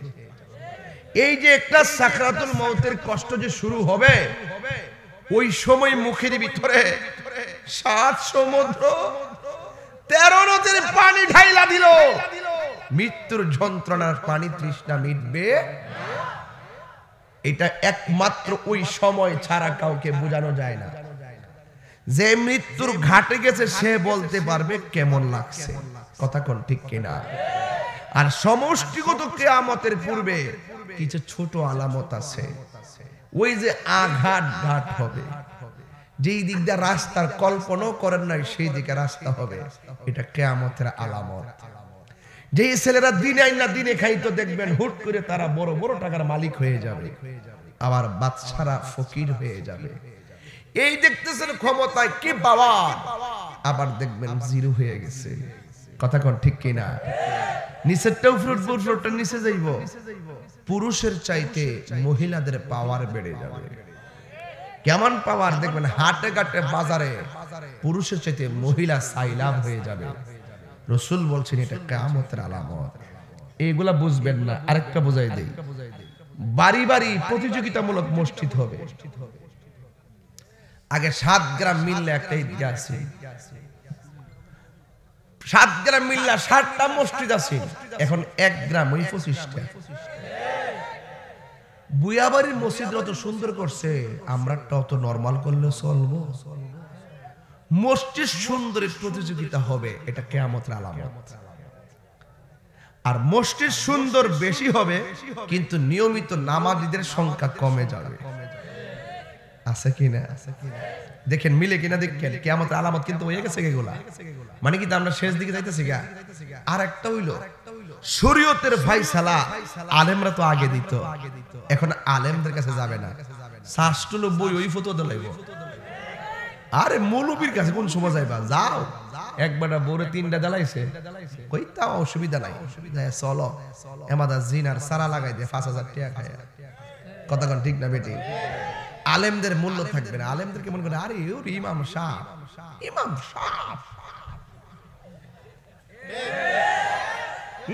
এই যে একটা সাকরাতুল মাউতের কষ্ট যে শুরু হবে, ওই সময় মুখের ভিতরে ৭ সমুদ্র ১৩ নদীর পানি ঢাইলা দিল, মৃত্যুর যন্ত্রণার পানি তৃষ্ণা মিটবে, এটা একমাত্র ওই সময় ছাড়া কাউকে বোঝানো যায় না। যে মৃত্যুর ঘাটে গেছে সে বলতে পারবে কেমন লাগছে, কথা কোন ঠিক কিনা। আর সমষ্টিগত কিয়ামতের পূর্বে কিছু ছোট আলামত আছে। ওই যে আঘাত ঘাট হবে, যেই দিক দিয়ে রাস্তার কল্পনাও করেন নাই সেই দিকে রাস্তা হবে, এটা কিয়ামতের আলামত। যেই ছেলেরা দিনে আইনা দিনে খাইতো দেখবেন হুট করে তারা বড় বড় টাকার মালিক হয়ে যাবে, আবার বাদশারা ফকির হয়ে যাবে। এই দেখতেছেন ক্ষমতায় কি বাবা, আবার দেখবেন জিরো হয়ে গেছে, কথা কোন ঠিক কিনা। নিচেরটাও ফ্রুটটা নিচে যাইব, পুরুষের চাইতে মহিলাদের পাওয়ার বেড়ে যাবে। কেমন পাওয়ার দেখবেন, হাটে ঘাটে বাজারে পুরুষের চাইতে মহিলা সাইলাম হয়ে যাবে। রাসূল বলছেন এটা কিয়ামতের আলামত। এইগুলা বুঝবেন না, আরেকটা বোঝাই দেই। বাড়ি বাড়ি প্রতিযোগিতামূলক মসজিদ হবে। আগে ৭ গ্রাম মিললে একটা ঈদগাহ আছে, ৭ গ্রাম মিললে ৬০টা মসজিদ আছে, এখন ১ গ্রাম ওই ২৫টা। বুয়াবাড়ির মসজিদ অত সুন্দর করছে, আমরা অত নরমাল করলে চলবো? মসজিদ সুন্দরের প্রতিযোগিতা হবে, এটা কিয়ামতের আলামত। আর মসজিদ সুন্দর বেশি হবে, কিন্তু নিয়মিত নামাজীদের সংখ্যা কমে যাবে। আছে কিনা দেখেন, মিলে কিনা দেখেন। কিয়ামতের আলামত কিন্তু হয়ে গেছে এগুলা, মানে কি আমরা শেষ দিকে যাইতেছি গা। আর একটা হইলো শরীয়তের ফায়সালা আলেমরা তো আগে দিত, এখন আলেমদের কাছে যাবে না, শাস্ত্র বই ওই ফতোয়া দিলাইব। আরে মৌলবীর কাছে কোন সময় যাইবা, যাও একবার বড় ৩টা জ্বালাইছে, কই তাও অসুবিধা নাই, চলো এমাদা জিনার সারা লাগাই দে ৫০০০ টাকা খায়, কথা কোন ঠিক না বেটি। আলেমদের মূল্য থাকবে না, আলেমদেরকে মনে করে আরে ওর ইমাম সাহেব, ইমাম সাহেব,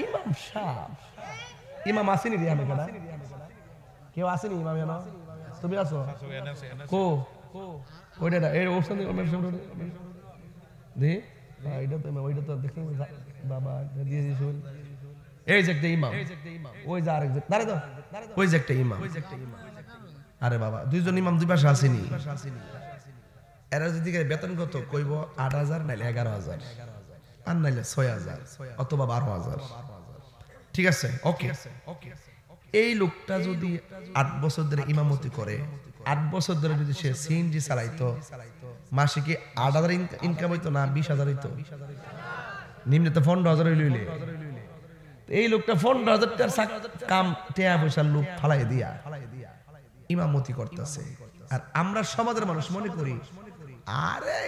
ইমাম সাহেব, ইমাম আসেনি রে আমি কেনা, কেউ আসেনি ইমাম এনো, তুমি আছো কো ওইটা এর অবস্থান দে এইটা তো ওইটা তো দেখতে বাবা দিয়ে দিয়েছে। এই যে একটা ইমাম, ওই যে আরেক দাঁড়ে তো, ওই যে একটা ইমাম। আরে বাবা দুইজন ইমাম দুই পাশে আসেনি, এরা যদি বেতন কত কইব ৮,০০০ নাইলে ১১,০০০, আর নাইলে ৬,০০০ অথবা ১২,০০০। ঠিক আছে, ওকে। এই লোকটা যদি ৮ বছর ধরে ইমামতি করে, ৮ বছর ধরে যদি সে সিএনজি চালাইতো, মাসে কি ৮,০০০ ইনকাম হইতো না ২০,০০০ হইতো? নিম্নে তো ১৫,০০০ হইলে। এই লোকটা ১৫,০০০ টাকার কাম টেয়া পয়সার লোক ফালাই দিয়া ইমামতি করতেছে। আর আমরা সমাজের মানুষ মনে করি আরে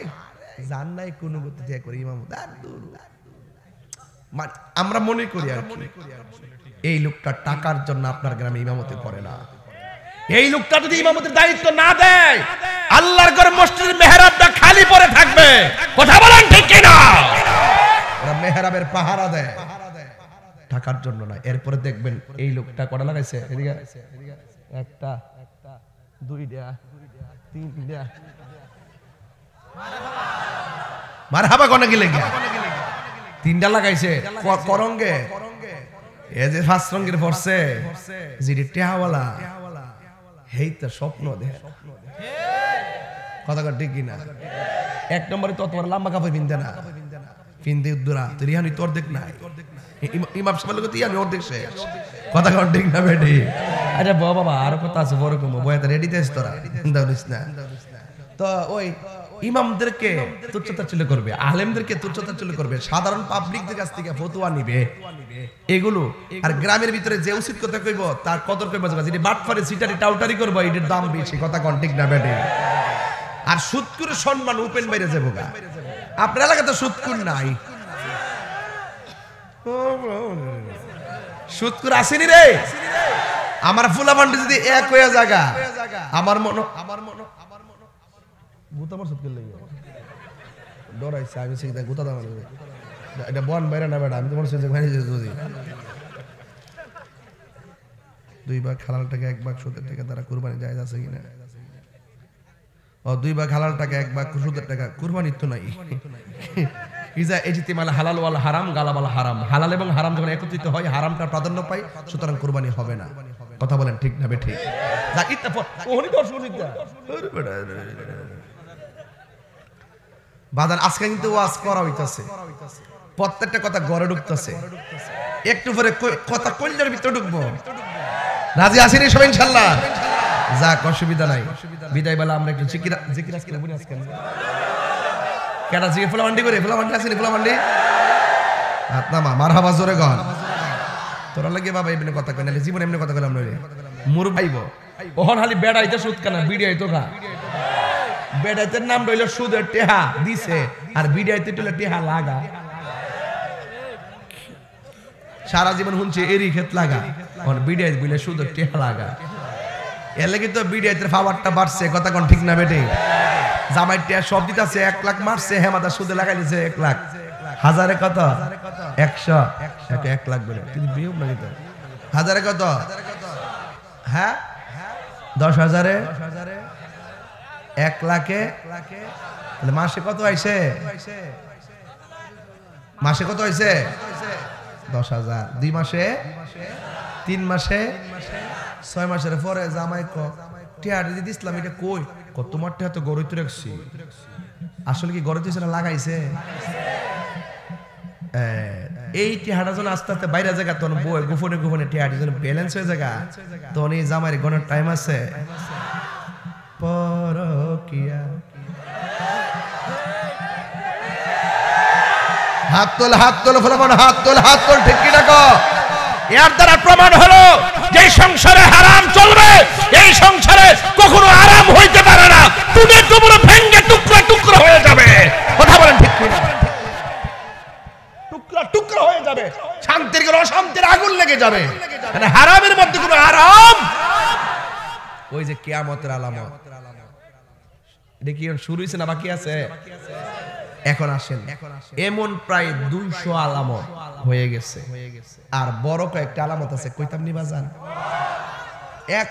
জান নাই কোন গতি দিয়ে করি ইমামতি, আমরা মনে করি আর কি। এই লোকটা টাকার জন্য আপনার গ্রামে ইমামতি করে না। এই লোকটা যদি ইমামতির দায়িত্ব না দেয়, আল্লাহর ঘরে মসজিদের মেহরাবটা খালি পড়ে থাকবে, কথা বলেন ঠিক কিনা। ওরা মেহরাবের পাহারা দেয় টাকার জন্য না। এরপরে দেখবেন এই লোকটা কটা লাগাইছে, এদিকে একটা, দুইটা, তিনটা, মারহাবা কোন গিলে 3টা লাগাইছে করঙ্গে। এই যে ফার্স্ট রঙের পড়ছে যিনি টেহাওয়ালা হেই তো স্বপ্ন দেখে কথা ঠিক কিনা এক নম্বরে তো তোমার লম্বা কাপড় পিনতে না পিনতে উদ্দুরা তুই রিহানি তোর দেখ নাই ইমাম সাহেব লোক তুই আমি অর্ধেক শেষ কথা ঠিক না বেটি আচ্ছা বাবা আরো কথা আছে বড় কম বয়াতে রেডি তেস তোরা দাউলিস না তো ওই ইমামদেরকে তুচ্ছতাচ্ছিল্য করবে আলেমদেরকে তুচ্ছতাচ্ছিল্য করবে সাধারণ পাবলিকদের কাছ থেকে ফতোয়া নিবে এগুলো আর গ্রামের ভিতরে যে উচিত কথা কইব তার কদর কইব যদি বাটফারে সিটারি টাউটারি করব এটার দাম বেশি কথা কোন ঠিক না বেটি আর সুদকুর সম্মান ওপেন বাইরে যাবো গা আপনার এলাকাতে সুদকুর নাই সুদকুর আসেনি রে আমার ফুলাবান্ডি যদি এক হয়ে জায়গা আমার মন গুতা মার সুদকুর লাগবে ডরাইছে আমি সেই গুতা দাম এটা বন বাইরে না বেটা আমি তোমার সঙ্গে ভাই যদি 2 ভাগ হালাল টাকা 1 ভাগ সুদের টাকা দ্বারা কুরবানি জায়েজ আছে কিনা ও 2 ভাগ হালাল টাকা 1 ভাগ সুদের টাকা কুরবানি তো নাই ইজা ইজতিমাল হালাল ওয়াল হারাম গালাবাল হারাম হালাল এবং হারাম যখন একত্রিত হয় হারামটা প্রাধান্য পায় সুতরাং কুরবানি হবে না কথা বলেন ঠিক না বে ঠিক যা ইত্তেফাক ওহনি তো শুনিতা বাজার আজকে কিন্তু ওয়াজ করা হইতাছে প্রত্যেকটা কথা ঘরে ঢুকতেছে একটু পরে কথা কইলের ভিতরে ঢুকবো রাজি আছেন সবাই ইনশাআল্লাহ যাক অসুবিধা নাই বিদায় বেলা আমরা একটু জিকির আজকে বলি আজকে কেডা জিকির ফুলামান্ডি করে ফুলামান্ডি আসেনি ফুলামান্ডি আত্মা মারহাবা জোরে গান তোরা লাগে বাবা এমনি কথা কই নালে জীবন এমনি কথা কইলাম নইলে মুর ভাইব ওহন খালি বেড়াইতে সুদ কানা বিড়াইতো খা বেড়াইতে নাম রইল সুদের টেহা দিছে আর বিড়াইতে টলে টেহা লাগা সারা জীবন হুনছে এরি ক্ষেত লাগা আর বিড়াই বলে সুদের টেহা লাগা এর লাগি তো বিড়াইতে পাওয়ারটা বাড়ছে কথা কোন ঠিক না বেটে জামাই টেহা সব দিতাছে 1 লাখ মারছে হেমাদা সুদে লাগাইছে 1 লাখ হাজারে কত 100 1 লাখ বলে কিন্তু বিয়োগ না দিতে হাজারে কত হ্যাঁ 10,000 1 লাখে তাহলে মাসে কত আইছে মাসে কত হইছে 10,000 2 মাসে 3 মাসে 6 মাসের পরে জামাই কো টিয়া দিদি ইসলাম এটা কই কত তোমার টিয়া তো গরুতে রাখছি আসলে কি গরুতে ছিল লাগাইছে এই টিয়াটা যখন আস্তে আস্তে বাইরে জায়গা তখন বই গোপনে গোপনে টিয়াটি যখন ব্যালেন্স হয়ে জায়গা তখন এই জামাইয়ের গণের টাইম আছে পরকিয়া হাত তোল ফলাফল হাত তোল ঠিক কি ডাকো এর দ্বারা প্রমাণ হলো যে সংসারে হারাম চলবে এই সংসারে কখনো আরাম হইতে পারে না তুলে টুকরো ভেঙে টুকরা টুকরা হয়ে যাবে কথা বলেন ঠিক কি না টুকরা টুকরা হয়ে যাবে শান্তির গেলে অশান্তির আগুন লেগে যাবে মানে হারামের মধ্যে কোনো আরাম ওই যে কিয়ামতের আলামত এটা কি শুরু হইছে না বাকি আছে এখন আসেন এমন প্রায় 200 আলামত হয়ে গেছে আর বড় কয়েকটা আলামত আছে কইতাম নি বাজান এক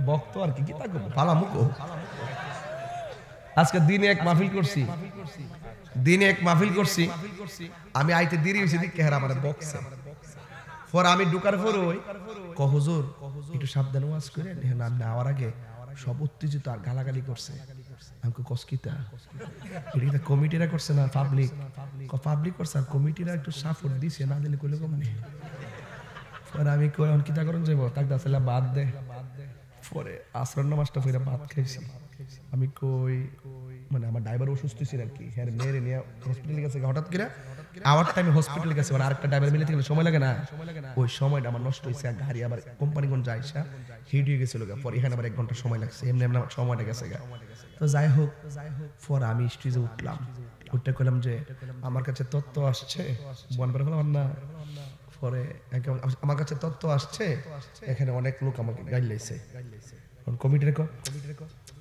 বক্ত আর কি কি তা করব পালা মুকো আজকে দিনে এক মাহফিল করছি আমি আইতে দেরি হইছে দিকে হেরা আমারে বক্সে পর আমি ঢুকার পর ওই হুজুর একটু সাবধান ওয়াজ করেন নাম না আওয়ার আগে সব উত্তেজিত আর গালাগালি করছে আমাকে কসকিতা এটা কমিটিরা করছে না পাবলিক করছে আর কমিটিরা একটু সাপোর্ট দিছে না দিলে কইলে কম নেই পরে আমি কই অন কিতা করন যাবো তাক দাসলা বাদ দে পরে আসর নামাজটা পড়ে ভাত খাইছি আমি কই মানে আমার ড্রাইভার অসুস্থ ছিল আর কি হ্যাঁ মেরে নিয়ে হসপিটালে গেছে হঠাৎ করে আওয়ার টাইমে হসপিটালে গেছে মানে আরেকটা ড্রাইভার মিলে গেলে সময় লাগে না ওই সময়টা আমার নষ্ট হইছে গাড়ি আবার কোম্পানিগঞ্জ যাইছা হিট হয়ে গেছিল পরে এখানে আবার 1 ঘন্টা সময় লাগছে এমনি এমনি সময়টা গেছে তো যাই হোক পরে আমি স্টেজে উঠলাম উঠতে কইলাম যে আমার কাছে তথ্য আসছে বনবার হলাম না পরে আমার কাছে তথ্য আসছে এখানে অনেক লোক আমাকে গাইল লাইছে কমিটির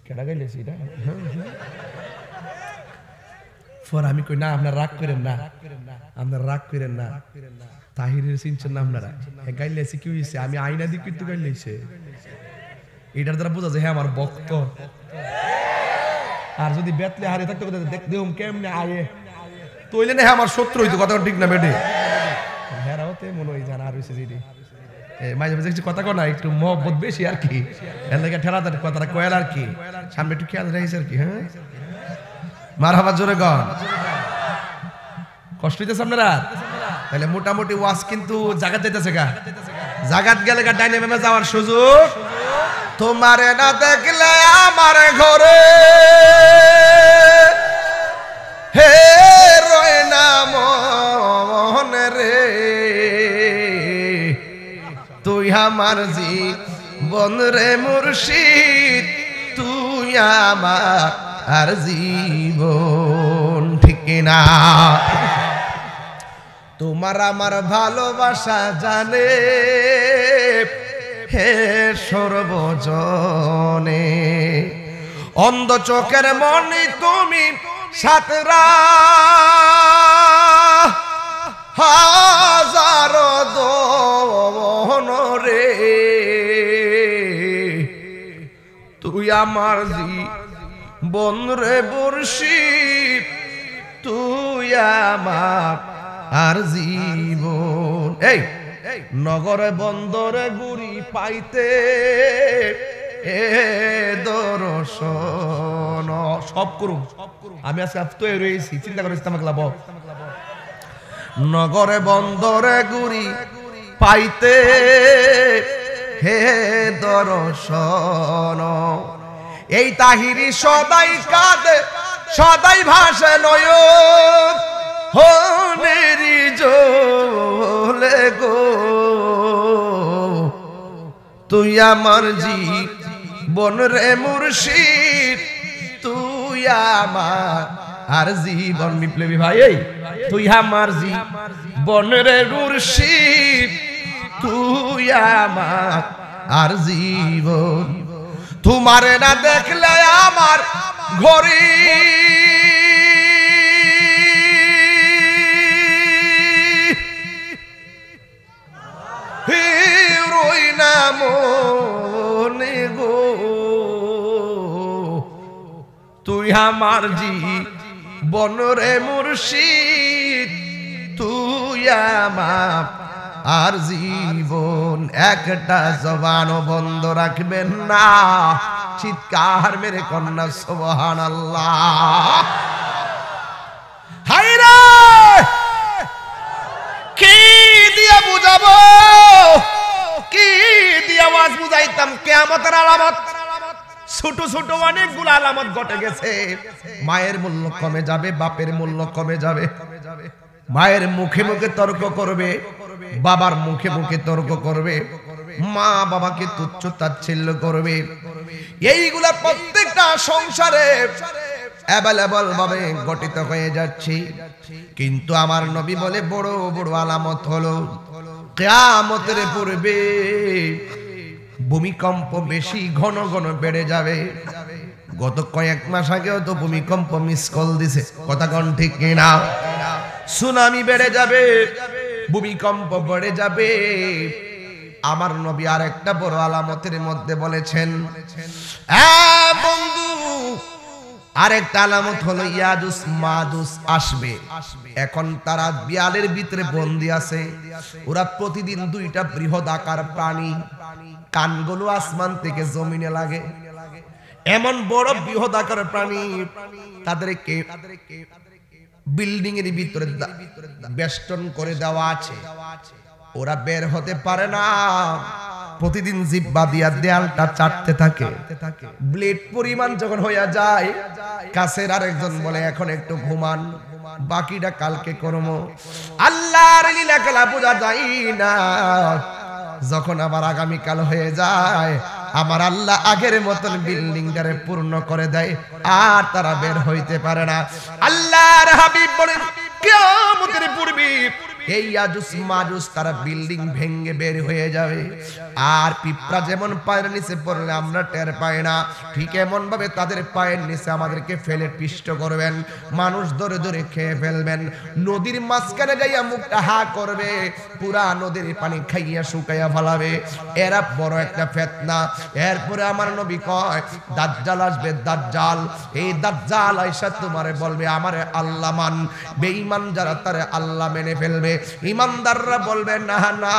কেডা গাইল লাইছে এটা পরে আমি কই না আপনারা রাগ করেন না তাহিরের চিনছেন না আপনারা গাইল লাইছে কি হইছে আমি আইনা দি কিন্তু গাইল লাইছে এটার দ্বারা বোঝা যায় হ্যাঁ আমার ভক্ত আর যদি বেতলে হারিয়ে থাকতে দেখ দেউম কেমনে আয়ে তৈলে না আমার শত্রু হইতো, কথা ঠিক না বেটে? হেরাও তে মনে হয় জানা আর হইছে দিদি মাঝে মাঝে কিছু কথা কয় না, একটু মহব্বত বেশি আর কি, এর লাগে ঠেলাতে কথাটা কয়াল আর কি, সামনে একটু খেয়াল রাখিস আর কি। হ্যাঁ মারহাবা, জোরে গান। কষ্ট হইতেছে আপনারা? তাহলে মোটামুটি ওয়াজ কিন্তু জাগাত যাইতেছে গা, জাগাত গেলে গা ডাইনে বামে যাওয়ার সুযোগ। তোমারে না দেখলে আমার ঘরে হে রয় না মনে রে, তুই আমার জীবন রে মুর্শিদ, তুই আমার আর জীবন, ঠিক না? তোমার আমার ভালোবাসা জানে হে সর্বজনে, অন্ধ চোখের মনি তুমি সাতরা হাজার দোহন রে, তুই আমার জীবন রে মুর্শিদ, তুই আমার আর জীবন। এই নগরে বন্দরে গুড়ি পাইতে এ দর্শন সব করুম আমি আজকে তৈরি রয়েছি, চিন্তা করে আমাকে লাভ। নগরে বন্দরে গুড়ি পাইতে হে দর্শন, এই তাহিরি সদাই কাঁদে সদাই ভাসে নয়ন, হনেরি জলে গো, তুই আমার জীবন রে মুর্শিদ, তুই আমার আর জীবন। বিপ্লবী ভাই, এই তুই আমার জীবন রে মুর্শিদ, তুই আমার আর জীবন। তোমারে না দেখলে আমার ঘরে রই না মনে গো, তুই আমার জীবন রে মুর্শিদ, তুই আমার আর জীবন। একটা জবানও বন্ধ রাখবেন না, চিৎকার মেরে কন্যা সুবহানাল্লাহ। হায়রে কি দিয়া বুঝাবো, কি দিয়া ওয়াজ বুঝাইতাম? কিয়ামতের আলামত, ছোট ছোট অনেকগুলো আলামত ঘটে গেছে। মায়ের মূল্য কমে যাবে, বাপের মূল্য কমে যাবে, মায়ের মুখে মুখে তর্ক করবে, বাবার মুখে মুখে তর্ক করবে, মা বাবাকে তুচ্ছ তাচ্ছিল্য করবে। এইগুলা প্রত্যেকটা সংসারে অ্যাভেলেবল ভাবে গঠিত হয়ে যাচ্ছে। কিন্তু আমার নবী বলে বড় বড় আলামত হলো কিয়ামতের পূর্বে ভূমিকম্প বেশি ঘন ঘন বেড়ে যাবে। গত কয়েক মাস আগেও তো ভূমিকম্প মিস কল দিছে, কথা কোন ঠিক কিনা? সুনামি বেড়ে যাবে, ভূমিকম্প বেড়ে যাবে। আমার নবী আরেকটা বড় আলামতের মধ্যে বলেছেন, বন্ধু আরেকটা আলামত হলো ইয়াজুজ মাজুজ আসবে। এখন তারা বিয়ালের ভিতরে বন্দী আছে, ওরা প্রতিদিন দুইটা বৃহৎ আকার প্রাণী, কানগুলো আসমান থেকে জমিনে লাগে, এমন বড় বৃহৎ আকার প্রাণী, তাদেরকে বিল্ডিং এর ভিতরে বেষ্টন করে দেওয়া আছে, ওরা বের হতে পারে না। প্রতিদিন জিহ্বা দিয়া দেয়ালটা চাটতে থাকে, ব্লেড পরিমাণ যখন হইয়া যায়, কাছের আরেকজন বলে এখন একটু ঘুমান, বাকিটা কালকে করবো। আল্লাহর লীলা খেলা বোঝা যায় না। যখন আবার আগামীকাল হয়ে যায়, আমার আল্লাহ আগের মতন বিল্ডিংটারে পূর্ণ করে দেয়, আর তারা বের হইতে পারে না। আল্লাহর হাবিব বলেন কিয়ামতের পূর্বে এই ইয়াজুজ মাজুজ তারা বিল্ডিং ভেঙে বের হয়ে যাবে। আর পিঁপড়া যেমন পায়ের নিচে পড়লে আমরা টের পাই না, ঠিক এমন ভাবে তাদের পায়ের নিচে আমাদেরকে ফেলে পিষ্ট করবেন, মানুষ ধরে ধরে খেয়ে ফেলবেন। নদীর মাঝখানে যাইয়া মুখটা হা করবে, পুরা নদীর পানি খাইয়া শুকাইয়া ফেলাবে। এরা বড় একটা ফিতনা। এরপরে আমার নবী কয় দাজ্জাল আসবে, দাজ্জাল। এই দাজ্জাল আইসা তোমারে বলবে আমারে আল্লাহ মান। বেঈমান যারা তারে আল্লাহ মেনে ফেলবে, ইমানদাররা বলবে না না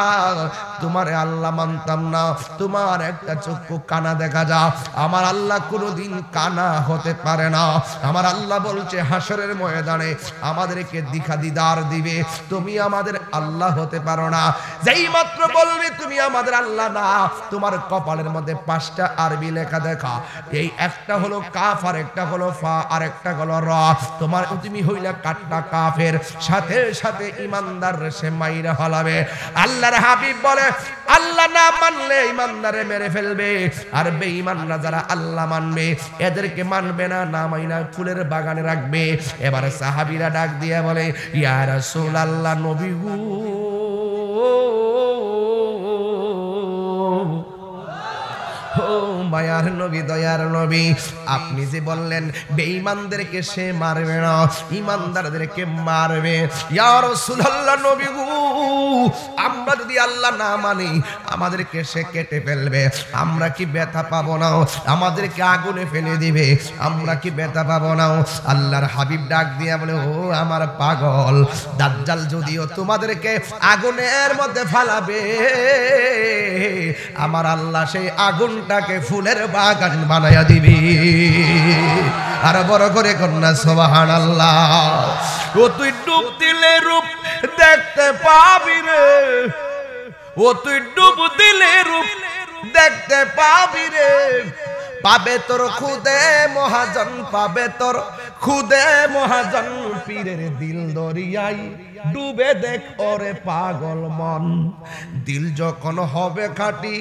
তোমারে আল্লাহ মানতাম না, তোমার একটা চক্ষু কানা দেখা যা। আমার আল্লাহ কোনোদিন কানা হতে পারে না। আমার আল্লাহ বলছে হাসরের ময়দানে আমাদেরকে দিখা দিদার দিবে, তুমি আমাদের আল্লাহ হতে পারো না। যেই মাত্র বলবে তুমি আমাদের আল্লাহ না, তোমার কপালের মধ্যে 5টা আরবি লেখা দেখা, এই একটা হলো কাফ, আর একটা হলো ফা, আর একটা হলো র। তোমার তুমি হইলা কাটটা কাফের, সাথে সাথে ইমানদার সে মাইরা হলাবে। আল্লাহর হাবিব বলে আল্লাহ না মানলে ইমানদারে মেরে ফেলবে, আর বেঈমানরা যারা আল্লাহ মানবে এদেরকে মানবে না, না মাইনা ফুলের বাগানে রাখবে। এবারে সাহাবীরা ডাক দিয়ে বলে ইয়া রাসূলুল্লাহ, নবী গো, ও মায়ার নবী, দয়ার নবী, আপনি যে বললেন বেঈমানদেরকে সে মারবে না, ইমানদারদেরকে মারবে। ইয়া রাসূলুল্লাহ, নবী গো, আমরা যদি আল্লাহ না মানি আমাদেরকে সে কেটে ফেলবে, আমরা কি ব্যথা পাবো না? আমাদেরকে আগুনে ফেলে দিবে, আমরা কি ব্যথা পাবো না? আল্লাহর হাবিব ডাক দিয়া বলে ও আমার পাগল, দাজ্জাল যদিও তোমাদেরকে আগুনের মধ্যে ফালাবে, আমার আল্লাহ সেই আগুনটাকে ফুলের বাগান বানায়া দিবি। আর বড় করে কন্যা সুবহানাল্লাহ। ও তুই ডুব দিলে রূপ দেখতে পাবি রে, ও তুই ডুব দিলে রূপ দেখতে পাবি রে, পাবে তোর খুদে মহাজন, পাবে তোর খুদে মহাজন, পীরের দিল দরিয়াই ডুবে দেখ ওরে পাগল মন। দিল যখন হবে খাঁটি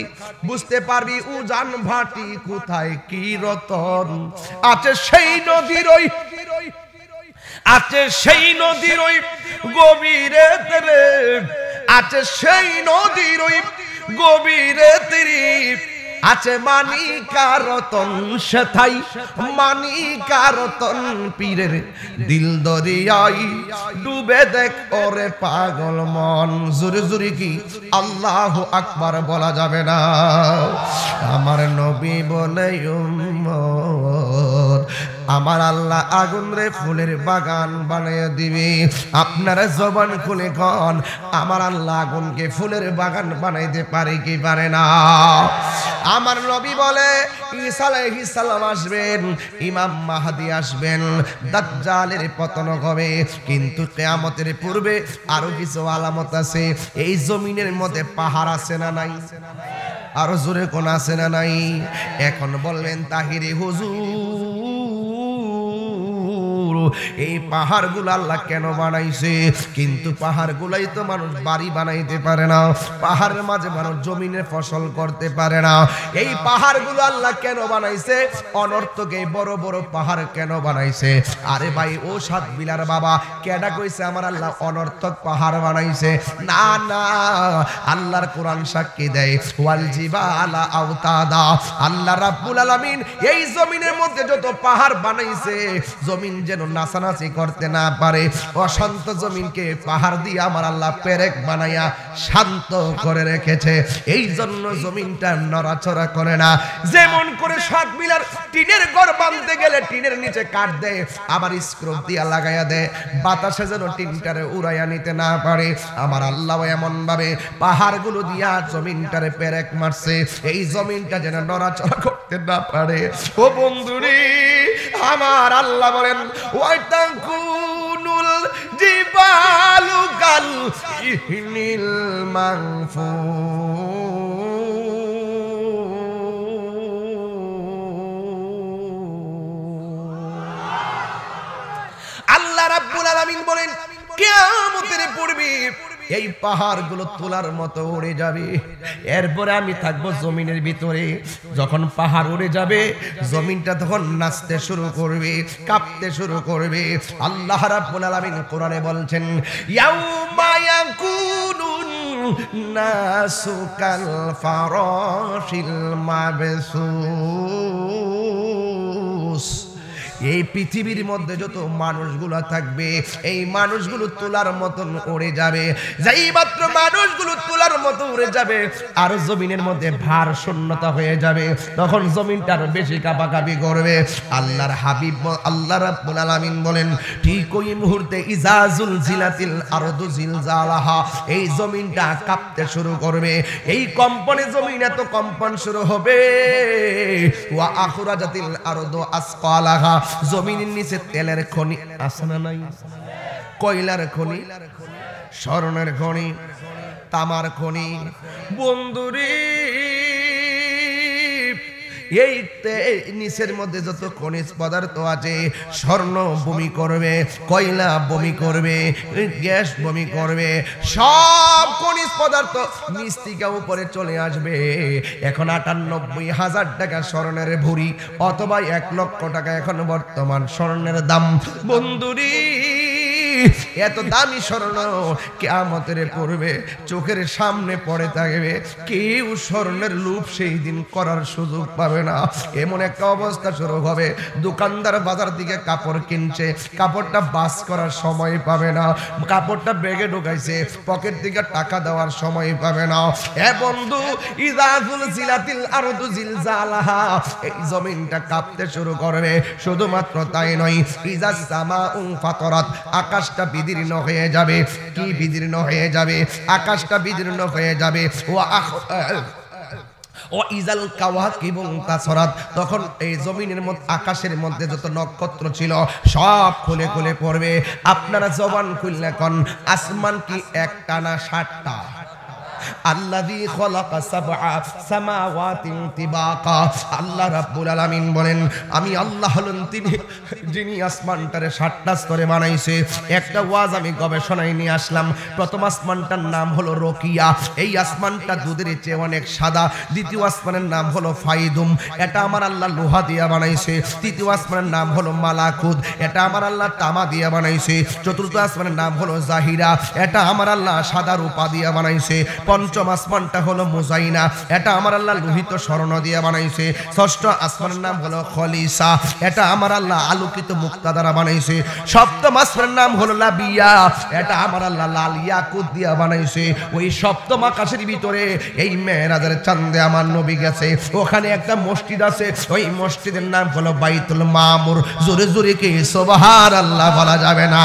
বুঝতে পারবি উজান ভাটি, কোথায় কি রতন আছে সেই নদীর ওই, আছে সেই নদীর ওই গভীরে তেরে, আছে সেই নদীর ওই গভীরে তেরি, আছে মানিকারতন সেথাই মানিকারতন, পীরের দিল দরিয়াই ডুবে দেখ ওরে পাগল মন। জোরে জোরে কি আল্লাহু আকবার বলা যাবে না? আমার নবী বলে উম্মত, আমার আল্লাহ আগুন রে ফুলের বাগান বানিয়ে দিবে। আপনারা জবান খুলে কন আমার আল্লাহ আগুনকে ফুলের বাগান বানাইতে পারে কি পারে না? আমার নবী বলে ঈসা আলাইহিস সালাম আসবেন, ইমাম মাহদী আসবেন, দাজ্জালের পতন হবে, কিন্তু কিয়ামতের পূর্বে আরো কিছু আলামত আছে। এই জমিনের মধ্যে পাহাড় আছে না নাই? আরো জোরে কোন আছে না নাই? এখন বলবেন তাহিরি হুজুর, এই পাহাড়গুলো আল্লাহ কেন বানাইছে? কিন্তু পাহাড়গুলাই তো মানুষ বাড়ি বানাইতে পারে না, পাহাড়ের মাঝে মানুষ জমিনে ফসল করতে পারে না। এই পাহাড়গুলো আল্লাহ কেন বানাইছে? অনর্থক এই বড় বড় পাহাড় কেন বানাইছে? আরে ভাই ও সাত বিলার বাবা, কেডা কইছে আমার আল্লাহ অনর্থক পাহাড় বানাইছে? না না, আল্লাহর কোরআন সাক্ষী দেয় ওয়াল জিবালা আওতাদা, আল্লাহ রাব্বুল আলামিন এই জমিনের মধ্যে যত পাহাড় বানাইছে জমিন যেন নাচানাচি করতে না পারে, অশান্ত জমিনকে পাহাড় দিয়ে আমার আল্লাহ পেরেক বানাইয়া শান্ত করে রেখেছে। এই জন্য জমিনটা নড়াচড়া করে না। যেমন করে সাত বিলার টিনের ঘর বাঁধতে গেলে টিনের নিচে কাট দেয়, আবার স্ক্রুপ দিয়া লাগাইয়া দেয়, বাতাসে যেন টিনটারে উড়াইয়া নিতে না পারে, আমার আল্লাহ এমন ভাবে পাহাড়গুলো দিয়া জমিনটারে পেরেক মারছে, এই জমিনটা যেন নড়াচড়া করতে না পারে। ও বন্ধুরে, আমার আল্লাহ বলেন ওয়াতাকুনুল জিবালু কাল ইহনিল মানফুর। আল্লাহ রাব্বুল আলামিন বলেন কিয়ামতের পূর্বে এই পাহাড়গুলো তোলার মতো উড়ে যাবে। এরপরে আমি থাকবো জমিনের ভিতরে। যখন পাহাড় উড়ে যাবে জমিনটা তখন নাচতে শুরু করবে, কাঁপতে শুরু করবে। আল্লাহ রাব্বুল আলামিন কোরআনে বলছেন ইয়াউমা ইয়াকুনুন নাসু কাল ফারাশিল মাবসুস। এই পৃথিবীর মধ্যে যত মানুষগুলো থাকবে এই মানুষগুলো তোলার মতন উড়ে যাবে। যেই মাত্র মানুষগুলো তোলার মতো উড়ে যাবে আর জমিনের মধ্যে ভার শূন্যতা হয়ে যাবে, তখন জমিনটা আরো বেশি কাঁপাকাঁপি করবে। আল্লাহর হাবিব আল্লাহ রাব্বুল আলামিন বলেন ঠিক ওই মুহূর্তে ইজা জুলজিলাতিল আরদু জিলজালাহা, এই জমিনটা কাঁপতে শুরু করবে। এই কম্পনে জমিন এত কম্পন শুরু হবে। ওয়া আখরাজাতিল আরদু আসকালাহা, জমিনের নিচে তেলের খনি আছে না নাই, কয়লার খনি, স্বর্ণের খনি, তামার খনি। বন্ধুরে এই নিচের মধ্যে যত খনিজ পদার্থ আছে, স্বর্ণ বমি করবে, কয়লা বমি করবে, গ্যাস বমি করবে, সব খনিজ পদার্থ নিচ থেকে উপরে চলে আসবে। এখন ৯৮,০০০ টাকা স্বর্ণের ভরি অথবা ১,০০,০০০ টাকা এখন বর্তমান স্বর্ণের দাম। বন্ধুরি এত দামি স্বর্ণ কিয়ামতের পড়বে, চোখের সামনে পড়ে থাকবে, কেউ স্বর্ণের লোভ সেই দিন করার সুযোগ পাবে না। এমন একটা অবস্থা শুরু হবে, দোকানদার বাজার থেকে কাপড় কিনছে, কাপড়টা বাস করার সময় পাবে না, কাপড়টা ব্যাগে ঢুকাইছে, পকেট থেকে টাকা দেওয়ার সময় পাবে না। এ বন্ধু ইজা জুলজিলাতিল আরদু জিলজালাহা, এই জমিনটা কাঁপতে শুরু করবে। শুধুমাত্র তাই নয়, ইজা সামাউ ফাতারাত, আকাশটা বিদীর্ণ হয়ে যাবে। কি বিদীর্ণ হয়ে যাবে? আকাশটা বিদীর্ণ হয়ে যাবে। ও ইজাল কাওয়াকিবু তাসরাত, তখন এই জমিনের মধ্যে আকাশের মধ্যে যত নক্ষত্র ছিল সব খুলে খুলে পড়বে। আপনারা জবান খুললে কোন আসমান কি একটা না ৭টা? আল্লাযী খালাকা সাবআ সামাওয়াতিন তিবাকা, আল্লাহ রাব্বুল আলামিন বলেন আমি আল্লাহ হলাম তিনি যিনি আসমানটারে ৭টা স্তরে বানাইছে। একটা ওয়াজ আমি গবেষণায় নিয়ে আসলাম। প্রথম আসমানটার নাম হলো রকিয়া, এই আসমানটা দুধের চেয়ে অনেক সাদা। দ্বিতীয় আসমানের নাম হলো ফাইদুম, এটা আমার আল্লাহ লোহা দিয়া বানাইছে। তৃতীয় আসমানের নাম হলো মালাকুদ, এটা আমার আল্লাহ তামা দিয়া বানাইছে। চতুর্থ আসমানের নাম হলো জাহিরা, এটা আমার আল্লাহ সাদা রূপা দিয়া বানাইছে। পঞ্চম আসমানটা হলো মুজাইনা, এটা আমার আল্লাহ লোহিত স্বর্ণ দিয়ে বানাইছে। ষষ্ঠ আসমানের নাম হলো খলিসা, এটা আমার আল্লাহ আলোকিত মুক্তা দ্বারা বানাইছে। সপ্তম আসমানের নাম হলো লাবিয়া, এটা আমার আল্লাহ লাল ইয়াকুত দিয়ে বানাইছে। ওই সপ্তম আকাশের ভিতরে এই মেরাজের চাঁদে আমার নবী গেছে, ওখানে একটা মসজিদ আছে, ওই মসজিদের নাম হলো বাইতুল মামুর। জোরে জোরে কি সুবহানাল্লাহ বলা যাবে না?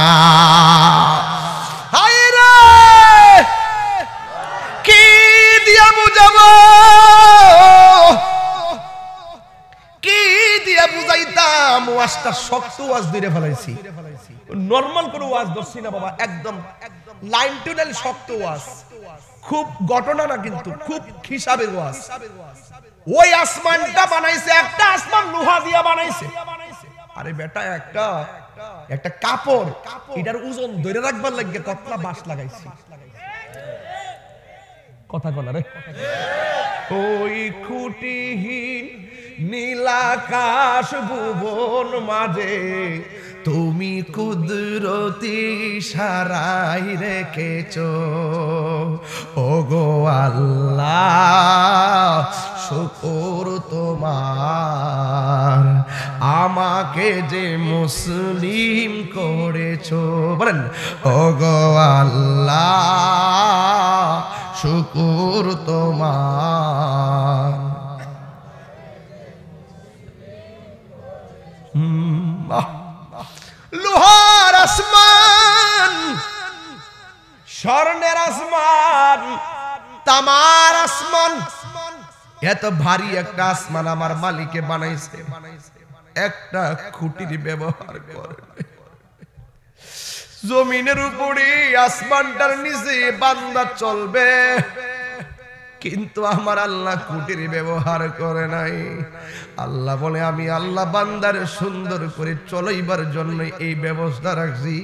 ওয়াজটা শক্ত ওয়াজ ধরে ফেলাইছি, নরমাল কোন ওয়াজ ধরছি না বাবা, একদম লাইন টু লাইন শক্ত ওয়াজ, খুব ঘটনা না কিন্তু খুব হিসাবের ওয়াজ। ওই আসমানটা বানাইছে, একটা আসমান লোহা দিয়া বানাইছে। আরে বেটা একটা কাপড়, এটার ওজন ধরে রাখবার লাগে কতলা বাঁশ লাগাইছি। কথা বলা রে, ওই খুঁটিহীন নীলাকাশ ভুবন মাঝে তুমি কুদরতি সারাই রেখেছো। ওগো আল্লাহ শুকর তোমার, আমাকে যে মুসলিম করেছো। বলেন ওগো আল্লাহ শুকর তোমার। লোহার আসমান, স্বর্ণের আসমান, তামার আসমান, এত ভারী একটা আসমান আমার মালিকে বানাইছে, একটা খুঁটির ব্যবহার করে। জমিনের উপরে আসমানটার নিচে বান্দা চলবে, কিন্তু আমার আল্লাহ খুঁটির ব্যবহার করে নাই। আল্লাহ বলে আমি আল্লাহ বান্দার সুন্দর করে চলাইবার জন্য এই ব্যবস্থা রাখছি।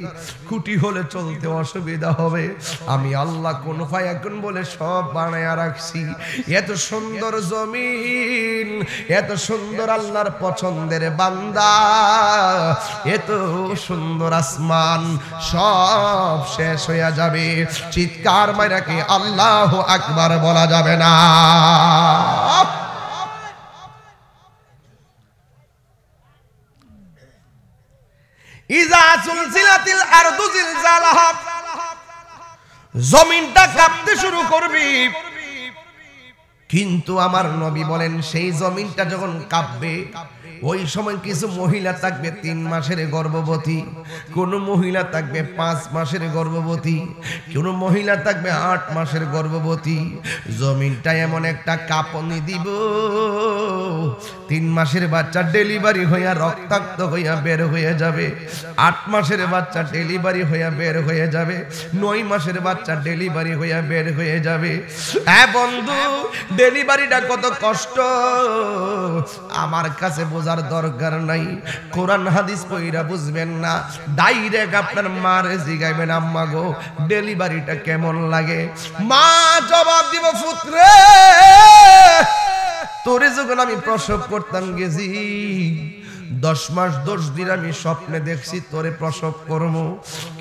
খুঁটি হলে চলতে অসুবিধা হবে, আমি আল্লাহ কোন ফায়াকুন বলে সব বানায়া রাখছি। এত সুন্দর জমিন, এত সুন্দর আল্লাহর পছন্দের বান্দা, এত সুন্দর আসমান, সব শেষ হইয়া যাবে, চিৎকার মাইরা কি আল্লাহু আকবার বলা যাবে না? ইজা সুলসিলাতিল আরদু জিলজালাহা, জমিনটা কাঁপতে শুরু করবে। কিন্তু আমার নবী বলেন সেই জমিনটা যখন কাঁপবে ওই সময় কিছু মহিলা থাকবে 3 মাসের গর্ভবতী, কোন মহিলা থাকবে 5 মাসের গর্ভবতী, কোন মহিলা থাকবে 8 মাসের গর্ভবতী। জমিনটা এমন একটা কাঁপনি দিব, 3 মাসের বাচ্চা ডেলিভারি হইয়া রক্তাক্ত হইয়া বের হয়ে যাবে, 8 মাসের বাচ্চা ডেলিভারি হইয়া বের হয়ে যাবে, 9 মাসের বাচ্চা ডেলিভারি হইয়া বের হয়ে যাবে। হ্যাঁ বন্ধু, ডেলিভারিটা কত কষ্ট আমার কাছে বোঝার দরকার নাই, কোরআন হাদিস পড়া বুঝবেন না, ডাইরেক্ট আপনার মারে জিগাইবেন আম্মা গো ডেলিভারিটা কেমন লাগে। মা জবাব দিব পুত্রে তোরে যখন আমি প্রসব করতাম গেছি 10 মাস 10 দিন আমি স্বপ্নে দেখছি তোরে প্রসব করব,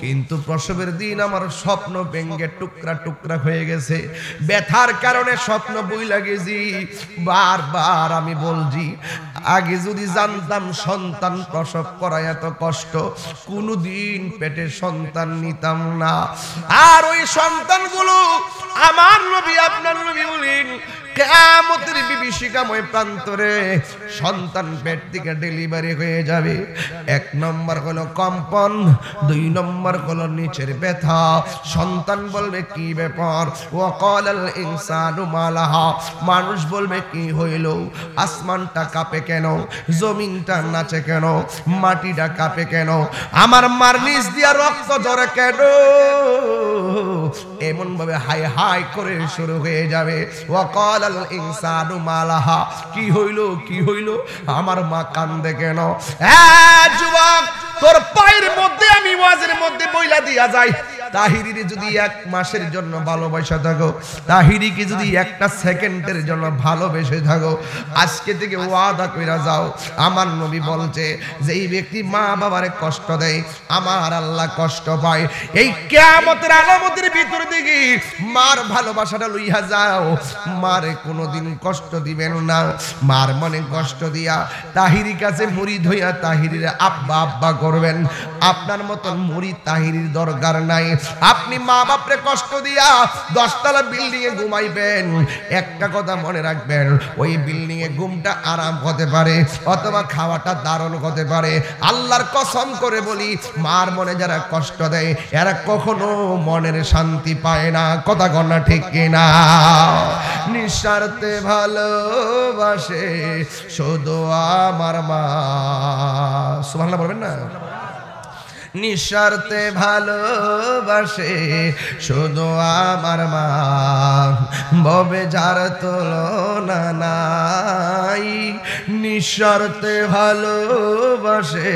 কিন্তু প্রসবের দিন আমার স্বপ্ন ভেঙে টুকরা টুকরা হয়ে গেছে, ব্যথার কারণে স্বপ্ন বইলা গেছি। বারবার আমি বলছি আগে যদি জানতাম সন্তান প্রসব করা এত কষ্ট, কোনদিন পেটে সন্তান নিতাম না। আর ওই সন্তানগুলো আমার নবী আপনার নবী বলেন কিয়ামতের বিভীষিকাময় প্রান্তরে সন্তান পেট থেকে ডেলিভারি হয়ে যাবে। 1 নম্বর হলো কম্পন, 2 নম্বর হলো নিচের ব্যথা। সন্তান বলবে কি ব্যাপার, ওয়াকালাল ইনসানু মালাহা, মানুষ বলবে কি হইল, আসমানটা কাঁপে কেন, জমিনটা নাচে কেন, মাটিটা কাঁপে কেন, আমার মার নিচ দিয়া রক্ত ঝরে কেন, এমন ভাবে হাই হাই করে শুরু হয়ে যাবে। ওয়াকালাল ইনসানু মালাহা, কি হইল কি হইল, আমার মা কান্দে কেন। যুবক তোর পায়ের মধ্যে আমি ওয়াজের মধ্যে বইলা দিয়া যাই, তাহিরির যদি 1 মাসের জন্য ভালোবাসা থাকো, তাহিরিকে যদি 1টা সেকেন্ডের জন্য ভালোবেসে থাকো, আজকে থেকে ওয়াদা কইরা যাও, আমার নবী বলছে যেই ব্যক্তি মা বাবারে কষ্ট দেয় আমার আল্লাহ কষ্ট পায়। এই কিয়ামতের আলামতের ভিতর দিকে মার ভালোবাসাটা লইয়া যাও, মারে কোনোদিন কষ্ট দিবেন না। মার মনে কষ্ট দিয়া তাহিরির কাছে মুরিদ হইয়া তাহিরির আব্বা আব্বা করবেন, আপনার মতন মুরিদ তাহিরির দরকার নাই। আপনি মা বাপরে কষ্ট দিয়া 10 তলা বিল্ডিং এ ঘুমাইবেন, একটা কথা মনে রাখবেন, ওই বিল্ডিং এ ঘুমটা আরাম হতে পারে অথবা খাওয়াটা দারুণ হতে পারে। আল্লাহর কসম করে বলি, মার মনে যারা কষ্ট দেয় এরা কখনো মনের শান্তি পায় না। কথা কন্যা ঠিক কিনা? নিঃস্বার্থে ভালোবাসে শুধু আমার মা, সুবহানাল্লাহ বলবেন না? নিঃস্বার্থে ভালোবাসে শুধু আমার মা, ভবে যার তুলনা নাই। নিঃস্বার্থে ভালোবাসে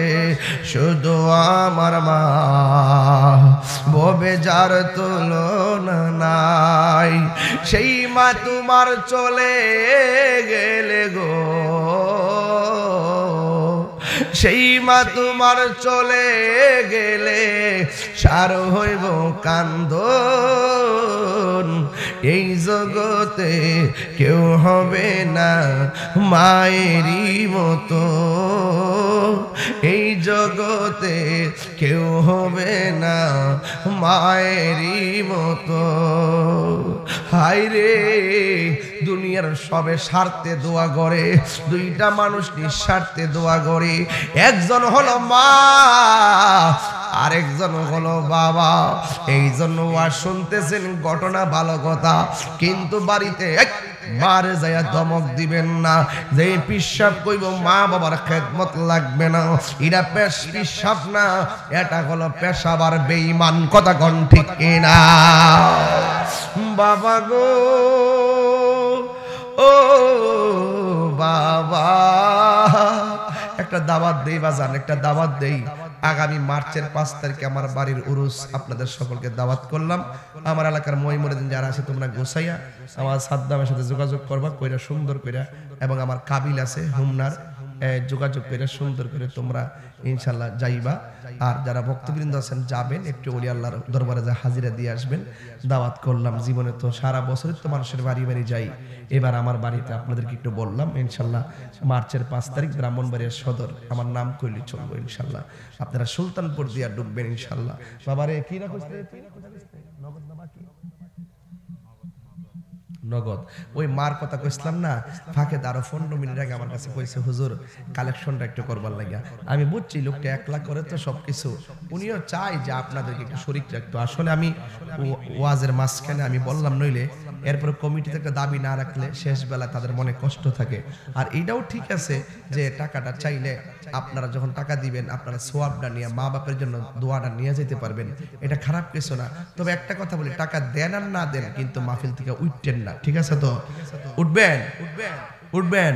শুধু আমার মা, ভবে যার তুলনা নাই। সেই মা তোমার চলে গেলে গো, সেই মা তোমার চলে গেলে সার হইব কান্দন। এই জগতে কেউ হবে না মায়েরই মতো, এই জগতে কেউ হবে না মায়েরই মতো। হায় রে, দুনিয়ার সবে স্বার্থে দোয়া করে, 2টা মানুষ নিঃস্বার্থে দোয়া করে, একজন হলো মা আরেকজন হলো বাবা। এই জন্য ওয়াজ শুনতেছেন ঘটনা ভালো কথা, কিন্তু বাড়িতে মারে যায়া ধমক দিবেন না যে পিশাব কইব মা বাবার খেদমত লাগবে না, এটা পিশাব না, এটা হলো পেশাব আর বেঈমান। কথা কোন ঠিক কিনা? বাবা গো ও বাবা একটা দাওয়াত দেই বাজান, একটা দাওয়াত দেই। আগামী মার্চের 5 তারিখে আমার বাড়ির উরুস, আপনাদের সকলকে দাওয়াত করলাম। আমার এলাকার মহিমুদ্দিন যারা আছে তোমরা গোসাইয়া আমার সাদ্দামের সাথে যোগাযোগ করবা, কইরা সুন্দর কইরা, এবং আমার কাবিল আছে হুমনার, যোগাযোগ করে সুন্দর করে তোমরা ইনশাল্লাহ যাইবা। আর যারা ভক্তবৃন্দ আছেন যাবেন, একটু ওলি আল্লাহর দরবারে যা হাজিরা দিয়ে আসবেন। দাওয়াত করলাম, জীবনে তো সারা বছরই তো মানুষের বাড়ি বাড়ি যাই, এবার আমার বাড়িতে আপনাদেরকে একটু বললাম। ইনশাল্লাহ মার্চের 5 তারিখ ব্রাহ্মণবাড়িয়া সদর, আমার নাম কইলে চলবো ইনশাল্লাহ। আপনারা সুলতানপুর দিয়া ঢুকবেন ইনশাল্লাহ। বাবারে কি না কইছে নগদ না বাকি নগদ, ওই মার কথা কইছিলাম না ফাঁকে, আরো 15 মিনিট আগে আমার কাছে কইছে হুজুর কালেকশনটা একটু করবার লাগিয়া। আমি বুঝছি লোকটা একলা করে তো সবকিছু, উনিও চাই যে আপনাদেরকে একটু শরীক রাখতো। আসলে আমি ওয়াজের মাঝখানে আমি বললাম, নইলে এরপর কমিটিতে একটা দাবি না রাখলে শেষ বেলা তাদের মনে কষ্ট থাকে। আর এটাও ঠিক আছে যে টাকাটা চাইলে আপনারা যখন টাকা দিবেন আপনারা সোয়াবটা নিয়ে মা বাপের জন্য দোয়াটা নিয়ে যেতে পারবেন, এটা খারাপ কিছু না। তবে একটা কথা বলি, টাকা দেন আর না দেন কিন্তু মাহফিল থেকে উঠতেন না, ঠিক আছে তো? উঠবেন উঠবেন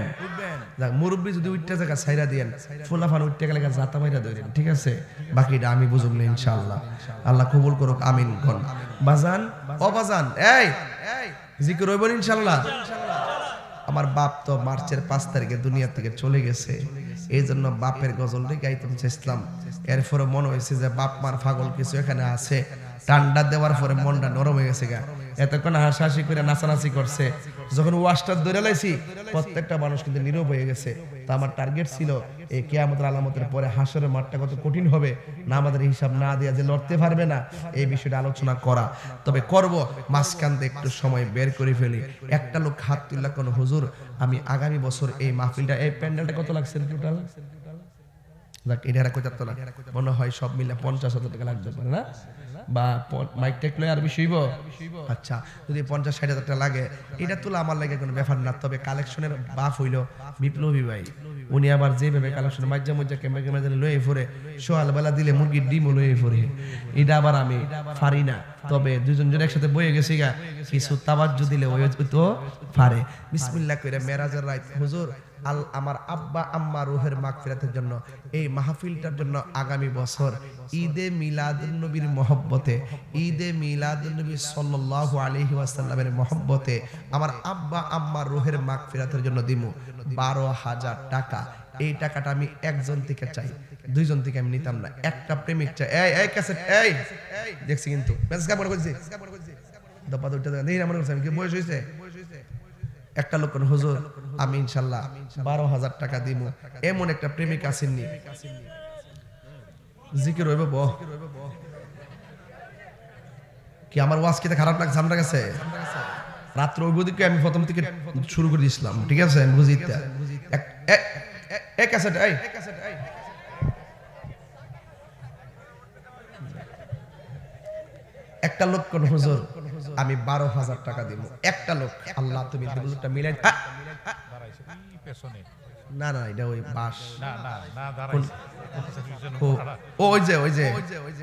মুরব্বী যদি উঠতে জায়গা ছাইরা দিয়েন, ফুলাফান উঠতে গেলে জাতা মাইরা ধরেন, ঠিক আছে? বাকিটা আমি বুঝুন না ইনশাআল্লাহ। আল্লাহ কবুল করুক, আমিন কোন। বাজান ও বাজান, এই জিকির হইব ইনশাআল্লাহ। আমার বাপ তো মার্চের 5 তারিখে দুনিয়া থেকে চলে গেছে, এই জন্য বাপের গজলটা গাইতাম চেষ্টাম। এরপরে মনে হয়েছে যে বাপ মার পাগল কিছু এখানে আছে, ঠান্ডা দেওয়ার পরে মনটা নরম হয়ে গেছে গা। এতক্ষণ হাসাহাসি করে নাচানাচি করছে, যখন ওয়াশটা ধরে লাইছি প্রত্যেকটা মানুষ কিন্তু নীরব হয়ে গেছে। তো আমার টার্গেট ছিল এই কিয়ামতের আলামতের পরে হাসরের মাঠটা কত কঠিন হবে, না আমাদের হিসাব না দিয়া যে লড়তে পারবে না, এই বিষয়টা আলোচনা করা। তবে করব, মাঝখান থেকে একটু সময় বের করে ফেলি। একটা লোক হাত তুললা কোন হুজুর আমি আগামী বছর এই মাহফিলটা, এই প্যান্ডেলটা কত লাগছে টোটাল? দেখ এটা 75 লাখ মনে হয়, সব মিলে 50,000 টাকা লাগতে পারে না? বা মাইক টেক লয় আর বেশি হইব? আচ্ছা, যদি 50-60 হাজার টাকা লাগে এটা তোলা আমার লাগে কোনো ব্যাপার না। তবে কালেকশনের বাপ হইল বিপ্লবী ভাই, উনি আবার যেভাবে কালেকশন মাঝে মাঝে ক্যামেরা লয়ে পড়ে, সকালবেলা দিলে মুরগির ডিম লয়ে পড়ে, এটা আবার আমি পারি না। তবে দুজন একসাথে বয়ে গেছি গা, কিছু তাবাজ্জু দিলে ওই তো পারে। বিসমিল্লাহ কইরা মেরাজের রাত হুজুর আমার আব্বা আম্মা রুহের মাগফিরাতের জন্য এই মাহফিলটার জন্য আগামী বছর ঈদে মিলাদুন নবীর মহব্বতে, ঈদে মিলাদুন নবী সাল্লাল্লাহু আলাইহি ওয়াসাল্লামের মহব্বতে আমার আব্বা আম্মা রুহের মাগফিরাতের জন্য দিমু 12,000 টাকা। এই টাকাটা আমি একজন থেকে চাই, দুইজন থেকে আমি নিতাম না। একটা প্রেমিক চাই। এই ক্যাসেট এই দেখছি কিন্তু মেসেজ কাপড় কইছি দপা দুইটা নেই আমার কাছে, আমি কি বয়স হইছে? একটা লোক হুজুর আমি ইনশাআল্লাহ 12,000 টাকা দিব, এমন একটা প্রেমিক আসেননি। জিকির হইব ব কি আমার ওয়াজ কিতে খারাপ লাগছে আমার কাছে? রাত্র ওই বুদিকে আমি প্রথম থেকে শুরু করে দিয়েছিলাম, ঠিক আছে? আমি বুঝিতে এক ক্যাসেট এই একটা লোক কোন হুজুর আমি 12,000 টাকা দিব, একটা লোক। আল্লাহ তুমি দিলটা মিলাই না না এটা ওই বাস না না না দাঁড়াইছে ওই যে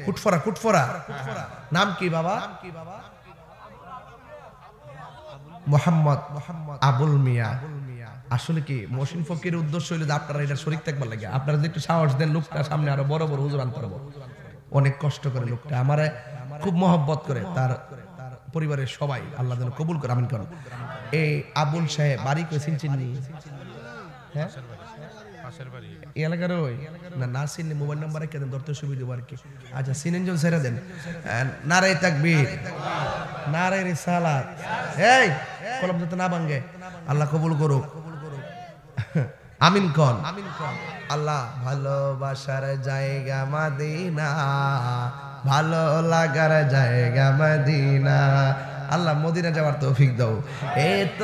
কুটফরা নাম কি বাবা? মোহাম্মদ আবুল মিয়া। আসলে কি মহসিন ফকিরের উদ্দেশ্য হইল যে আপনারা এটা শরীক থাকবার লাগে, আপনারা যদি একটু সাহস দেন লোকটা সামনে আরো বড় বড় হুজুর আনতে পারবো। অনেক কষ্ট করে লোকটা আমারে খুব মহব্বত করে, তার পরিবারের সবাই আল্লাহ যেন কবুল করে, আমিন করুন। এই আবুল সাহেব বাড়ি কই চিনি? হ্যাঁ এলাকার ওই না না চিনলে মোবাইল নাম্বারে কেন ধরতে সুবিধা আর কি। আচ্ছা সিনেনজন ছেড়ে দেন। নারে তাকবীর, নারে রিসালাত, এই কলম যাতে না ভাঙে, আল্লাহ কবুল করুক, আমিন কোন। আল্লাহ ভালোবাসার জায়গা মদিনা, ভালো লাগার জায়গা মদিনা, আল্লাহ মদিনা যাওয়ার তৌফিক দাও। এত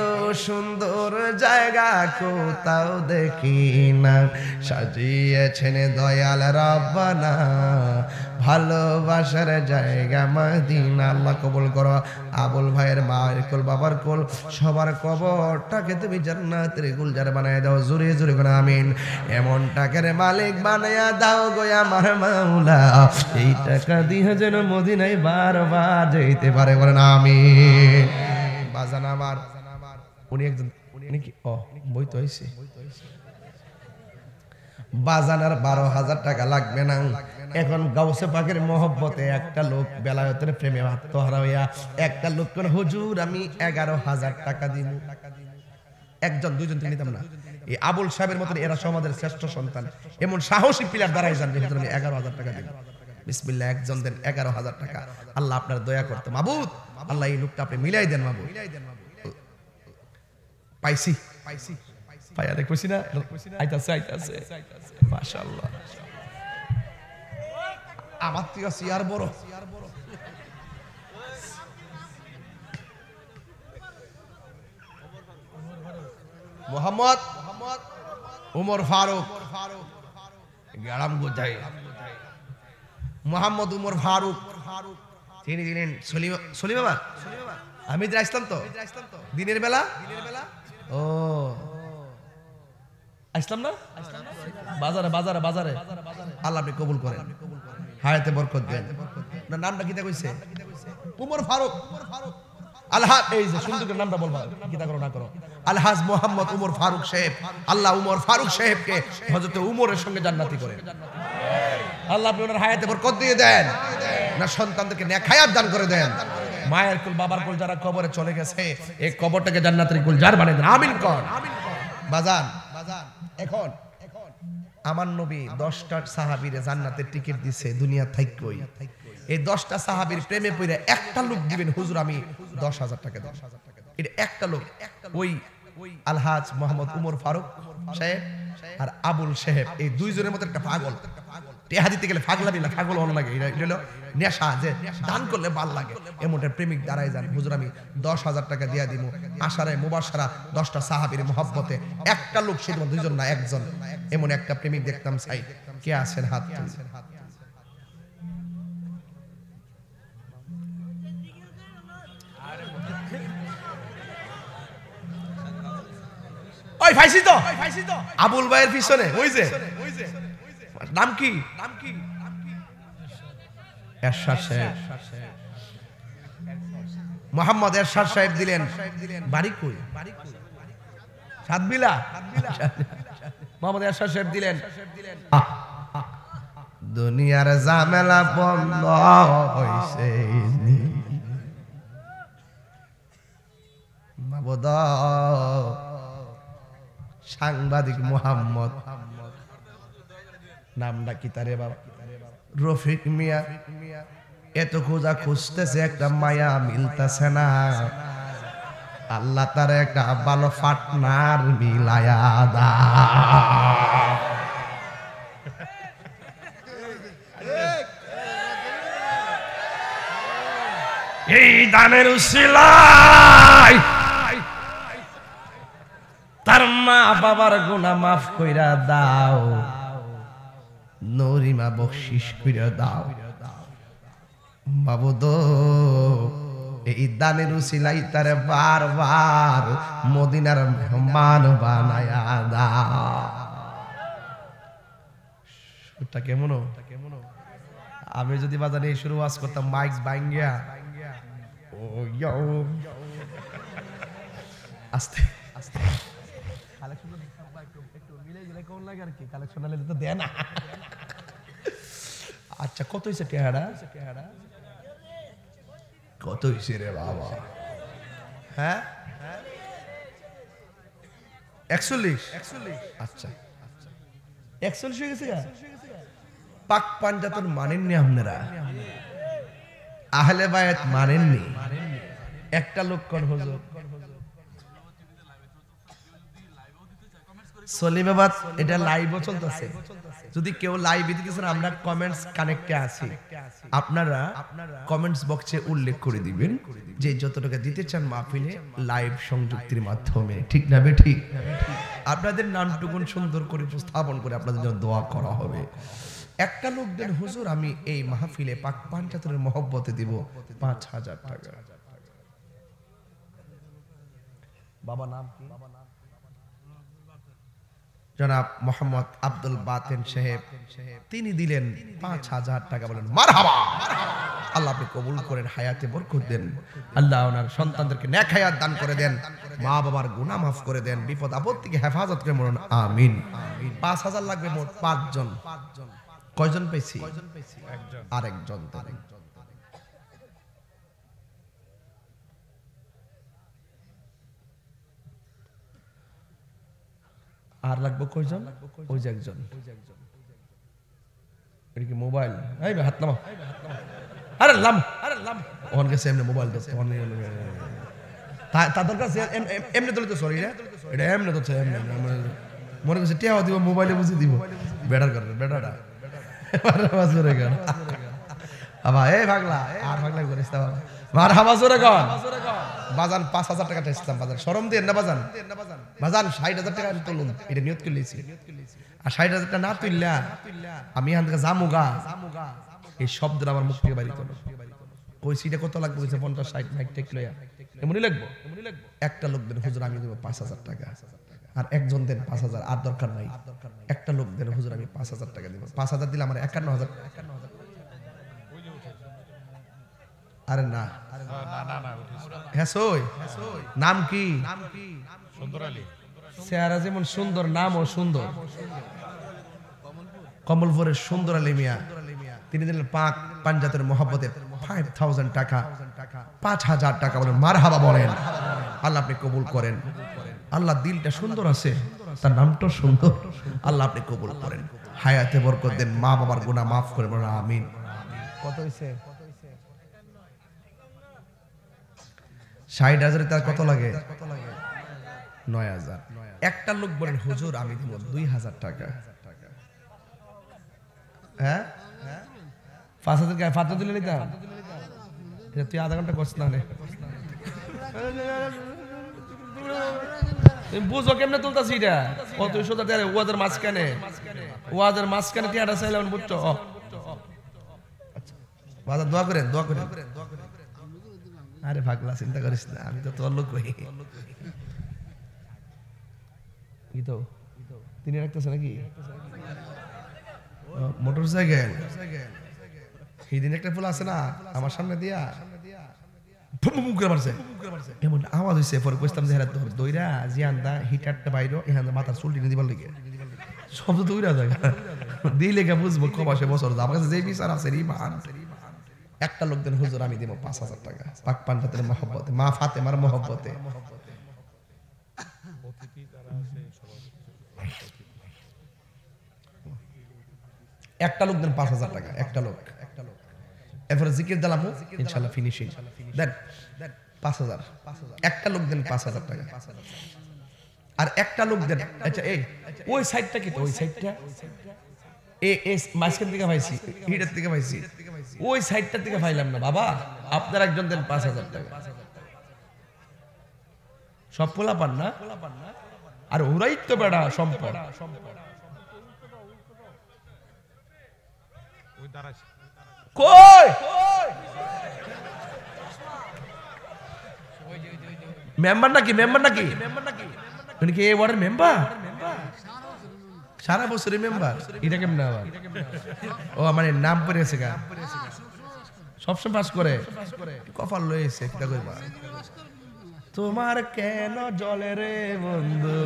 সুন্দর জায়গা কোথাও দেখি না, সাজিয়েছেন দয়াল রব্বানা, ভালোবাসার জায়গা মদিনা। আল্লাহ কবুল করো। আবুল ভাইয়ের মায়ের কোল, বাবার কোল, সবার কবরটাকে তুমি জান্নাতের গুলজার বানায় দাও। জোরে জোরে করে আমিন। এমন টাকার মালিক বানায়া দাও গো আমার মাওলা, এই টাকা দিয়ে যেন মদিনায় বারবার যেতে পারে, বলেন আমিন। বাজান আমার উনি নাকি ও বই তো হইছে বাজানার 12,000 টাকা লাগবে না এখন গাউসে পাকের মহব্বতে একটা লোক বেলায়েতের প্রেমে আত্মহারা হইয়া একটা লোক কোন হুজুর আমি 11,000 টাকা দিব একজন দুইজন তিনি নিতাম না এই আবুল সাহেবের মত এরা সমাজের শ্রেষ্ঠ সন্তান এমন সাহসী পিলার দাঁড়াই যান হুজুর আমি 11,000 টাকা দিব বিসমিল্লাহ একজন দেন 11,000 টাকা আল্লাহ আপনার দয়া করতে মাবুদ আল্লাহ এই লোকটা আপনি মিলাই দেন মাবুদ পাইছি পাইয়া দেখছি না আইতাছে মাশাআল্লাহ আমার থেকে সিয়ার বড় মোহাম্মদ উমর ফারুক গ্রাম গোজাই মোহাম্মদ উমর ফারুক তিনি দিলেন সলিম বাবা আমি আসলাম তো দিনের বেলা ও আসলাম না বাজারে আল্লাহ আপনি কবুল করেন হায়াতে বরকত দেন না নামটা কিতা কইছে উমর ফারুক আলহাজ এই যে সুন্দর নামটা বলবা কিতা করো না করো আলহাজ মোহাম্মদ উমর ফারুক সাহেব আল্লাহ উমর ফারুক সাহেবকে হযরত উমরের সঙ্গে জান্নাতি করেন আল্লাহ আপনি ওনার হায়াতে বরকত দিয়ে দেন না সন্তানদেরকে নেক হায়াত দান করে দেন মায়ের কুল বাবার কুল যারা কবরে চলে গেছে এই কবরটাকে জান্নাতের গুলজার বানিয়ে দেন আমিন কর বাজান এখন আমার নবী 10টা সাহাবীরে জান্নাতের টিকিট দিয়েছে দুনিয়া থাইকই এই 10টা সাহাবীর প্রেমে পড়ে একটা লোক দিবেন হুজুর আমি 10,000 টাকা দেব এটা একটা লোক ওই আলহাজ মোহাম্মদ উমর ফারুক সাহেব আর আবুল সাহেব এই দুইজনের মধ্যে একটা পাগল টেহা দিতে গেলে পাগলামি না পাগল হন লাগে এটা হলো নেশা যে দান করলে ভাল লাগে এমনটা প্রেমিক দাঁড়ায় যান হুজুর আমি 10,000 টাকা দিয়া দিব আশারে মুবাশশারা 10টা সাহাবীর মহব্বতে একটা লোক শুধু দুইজন না একজন এমন একটা প্রেমিক দেখতাম চাই কে আছেন হাত তুলুন ওই ফাইসি তো আবুল ভাইয়ের পিছনে ওই যে নাম কি এরশাদ সাহেব মোহাম্মদ এরশাদ সাহেব দিলেন বাড়ি কই সাতবিলা মোহাম্মদ এরশাদ সাহেব দিলেন দুনিয়ার ঝামেলা বন্ধ হইছে মাবুদ সাংবাদিক মোহাম্মদ নামটা কি তারে বাবা রফিক মিয়া এত খোঁজা খুঁজতেছে একটা মায়া মিলতেছে না আল্লাহ তার একটা ভালো পার্টনার মিলায়া দা এই দানের উসিলায় তার মা বাবার গুনাহ মাফ কইরা দাও নরিমা বকশিশ কইরা দাও মাবুদ এই দানের উসিলাই তারে বারবার মদিনার মেহমান বানায়া দাও সুরটা কেমন আমি যদি বাজারে শুরু ওয়াজ করতাম মাইক ভাঙ্গিয়া ও ইয়ো আস্তে আস্তে কালেকশন একটু মিলে গেলে কোন লাগে আর কি কালেকশন হলে তো দেয় না আচ্ছা কত হইছে টেহাড়া কত হইছে রে বাবা হ্যাঁ 41 আচ্ছা 41 হয়ে গেছে পাক পাঞ্জাতন মানেননি আপনারা আহলে বায়াত মানেননি একটা লোক কোন হুজুর সলিমাবাদ এটা লাইভও চলতেছে যদি কেউ লাইভে দিতেছেন আমরা কমেন্টস কানেক্টে আছি আপনারা কমেন্টস বক্সে উল্লেখ করে দিবেন যে যত টাকা দিতে চান মাহফিলে লাইভ সংযুক্তির মাধ্যমে ঠিক না ঠিক আপনাদের নামটুকুন সুন্দর করে উপস্থাপন করে আপনাদের জন্য দোয়া করা হবে একটা লোক দেন হুজুর আমি এই মাহফিলে পাক পাঞ্জাতনের মহব্বতে দিব 5,000 টাকা বাবা নাম কি জনাব মোহাম্মদ আব্দুল বাতেন সাহেব, তিনি দিলেন 5,000 টাকা। বলেন মারহাবা। আল্লাহ আপনি কবুল করেন, হায়াতে বরকত দেন। আল্লাহ ওনার সন্তানদেরকে নেক হায়াত দান করে দেন, মা বাবার গুনাহ মাফ করে দেন, বিপদ আপদ থেকে হেফাজত করে মরুন, আমিন। 5,000 লাগবে মোট 5 জন। কয়জন পেয়েছি? আরেকজন। আর লাগবে কয়জন? ওই যে একজন। এটা কি মোবাইল? এই হাত নামাও। আরে লাম ওখান কাছে এমনি মোবাইল তো তাদের কাছে এমনি তো সরি রে, এটা এমনি তো এমনি মনে করছে টিয়া দিব, মোবাইলে বুঝে দিব। বেটার করে বেটাটা জোরে গান বাবা, এই ভাগলা আর ভাগলা করিস না বাবা, মার হাবা জোরে গান। বাজান 5,000 টাকা ইসলাম বাজান, শরম দিয়ে না বাজান। বাজান 60,000 টাকা আমি তুলুন, এটা নিয়ত করে লিছি। আর 60,000 টাকা না তুললা আমি এখান থেকে জামুগা, এই শব্দটা আমার মুখ থেকে বাড়িত না। কই সিটা কত লাগবে? 50, 60, 90 টেক লইয়া এমনই লাগবো। একটা লোক দেন হুজুর আমি দেব 5,000 টাকা, আর একজন দেন 5,000, আর দরকার নাই। একটা লোক দেন হুজুর আমি 5,000 টাকা দেব। 5,000 দিলে আমার 51,000। আরে না হ্যাঁ সই। নাম কি? সুন্দর আলী। চেহারা যেমন সুন্দর, নামও সুন্দর। কমলপুরের সুন্দর আলী মিয়া, তিনি দিলেন পাক পাঞ্জাতের মোহাব্বতের 5,000 টাকা, 5,000 টাকা। বলেন মারহাবা বলেন। আল্লাহ আপনি কবুল করেন। আল্লাহ দিলটা সুন্দর আছে, তার নামটা সুন্দর। আল্লাহ আপনি কবুল করেন, হায়াতে বরকত দেন, মা বাবার গুনাহ মাফ করে বলেন আমিন। কত হইছে? 60,000 তার কত লাগে? 9,000। একটা লোক বলেন হুজুর আমি দিব 2,000 টাকা। হ্যাঁ 5,000 টাকা ফাতে দিলে নিতাম। এটা তুই আধা ঘন্টা করছিস না? তুমি বুঝো কেমনে তুলতাছি এটা? ও তুই সোজা দেয় ওয়াদের মাঝখানে টিয়াটা চাইলাম, বুঝছো? বাজার দোয়া করেন, দোয়া করেন। আরে ভাগলা চিন্তা করিস না, আমি তো তোর লোক কই। কি তো তিনি রাখতেছে নাকি মোটরসাইকেল? এই দিন একটা ফুল আছে না আমার সামনে দিয়া এমন আওয়াজ হয়েছে, পরে বুঝতাম যে দইরা জিয়ান্দা হিটারটা বাইরে এখানে মাথার চুল টিনে দিবার লেগে শব্দ দইরা যায় দিলে বুঝবো কমাসে বছর। আমার কাছে যে বিচার আছে একটা লোক দেন হুজুর আমি দিব 5,000 টাকা, পাক পাঞ্জাতের মহব্বতে, মা ফাতেমার মহব্বতে। একটা লোক দেন 5,000 টাকা, একটা লোক। এরপরে জিকির দিলাম ইনশাআল্লাহ ফিনিশিং। দেন 5,000। একটা লোক দেন 5,000 টাকা। আর একটা লোক দেন, আচ্ছা এই ওই সাইডটা কি? তো ওই সাইডটা এই মাঝখান থেকে পাইছি, হিটার থেকে পাইছি, ওই সাইডটার থেকে পাইলাম না বাবা। আপনার একজন দেন 5,000 টাকা। সব পোলা পান না, আর ওরাই তো বেড়া সম্পদ। কই মেম্বার নাকি? মেম্বার নাকি? উনি কি এই ওয়ার্ডের মেম্বার? সারা বছরই মেম্বার? এটা কেমন আবার? ও মানে নাম পড়েছে গা, সবসময় পাস করে, কপাল লয়েছে। কিটা কইবা? তোমার কেন জলে রে বন্ধু।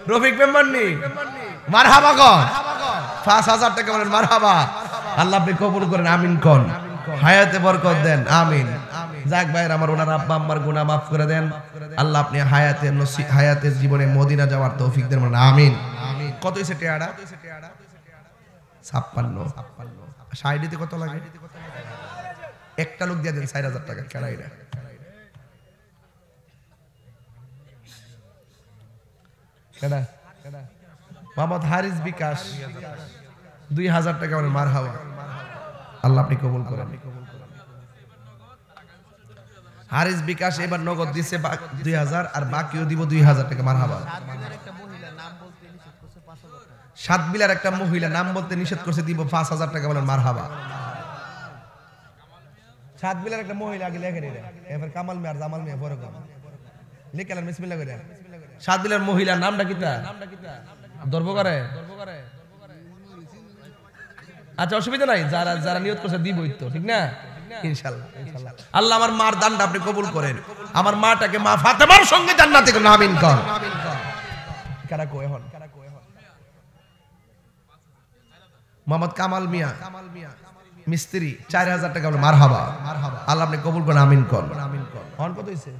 রফিক মেম্বার নি? মারহাবা কন। 5,000 টাকা বলেন মারহাবা। আল্লাহ আপনি কবুল করেন, আমিন কোন, হায়াতে বরকত দেন, আমিন। যাক ভাইয়ের আমার, ওনার আব্বা আম্মার গুনাহ মাফ করে দেন। আল্লাহ আপনি হায়াতের জীবনে মদিনা যাওয়ার তৌফিক দেন, আমিন। কত হইছে টিয়াড়া? 56। 60 কত লাগে? একটা লোক দিয়ে দেন 4,000 টাকা। কেরাইরা কেডা? মোহাম্মদ হারিস বিকাশ 2,000 টাকা বলেন মারহাবা। আল্লাহ আপনি কবুল করেন। হারিস বিকাশ এবার নগদ দিছে 2,000, আর বাকিও দিব 2,000 টাকা। মারহাবা। সাতবিলার একটা মহিলা নাম বলতে নিষেধ করছে, দিব 5,000 টাকা বলেন মারহাবা। সাতবিলার একটা মহিলা আগে লেখেন, এবার কামাল মিয়া আর জামাল মিয়া পরে লিখেলেন বিসমিল্লাহ করে। সাদিলের মহিলার নামটা কিতা ধরবো করে আচ্ছা অসুবিধা নাই যারা যারা নিয়ত করছে দিবই তো ঠিক না ইনশাআল্লাহ ইনশাআল্লাহ আল্লাহ আমার মার দানটা আপনি কবুল করেন আমার মাটাকে মা ফাতেমার সঙ্গে জান্নাতে কোন আমিন কর কারা কই এখন মোহাম্মদ কামাল মিয়া মিস্ত্রি 4000 টাকা মারহাবা আল্লাহ আপনি কবুল করেন আমিন কর হন কত হইছে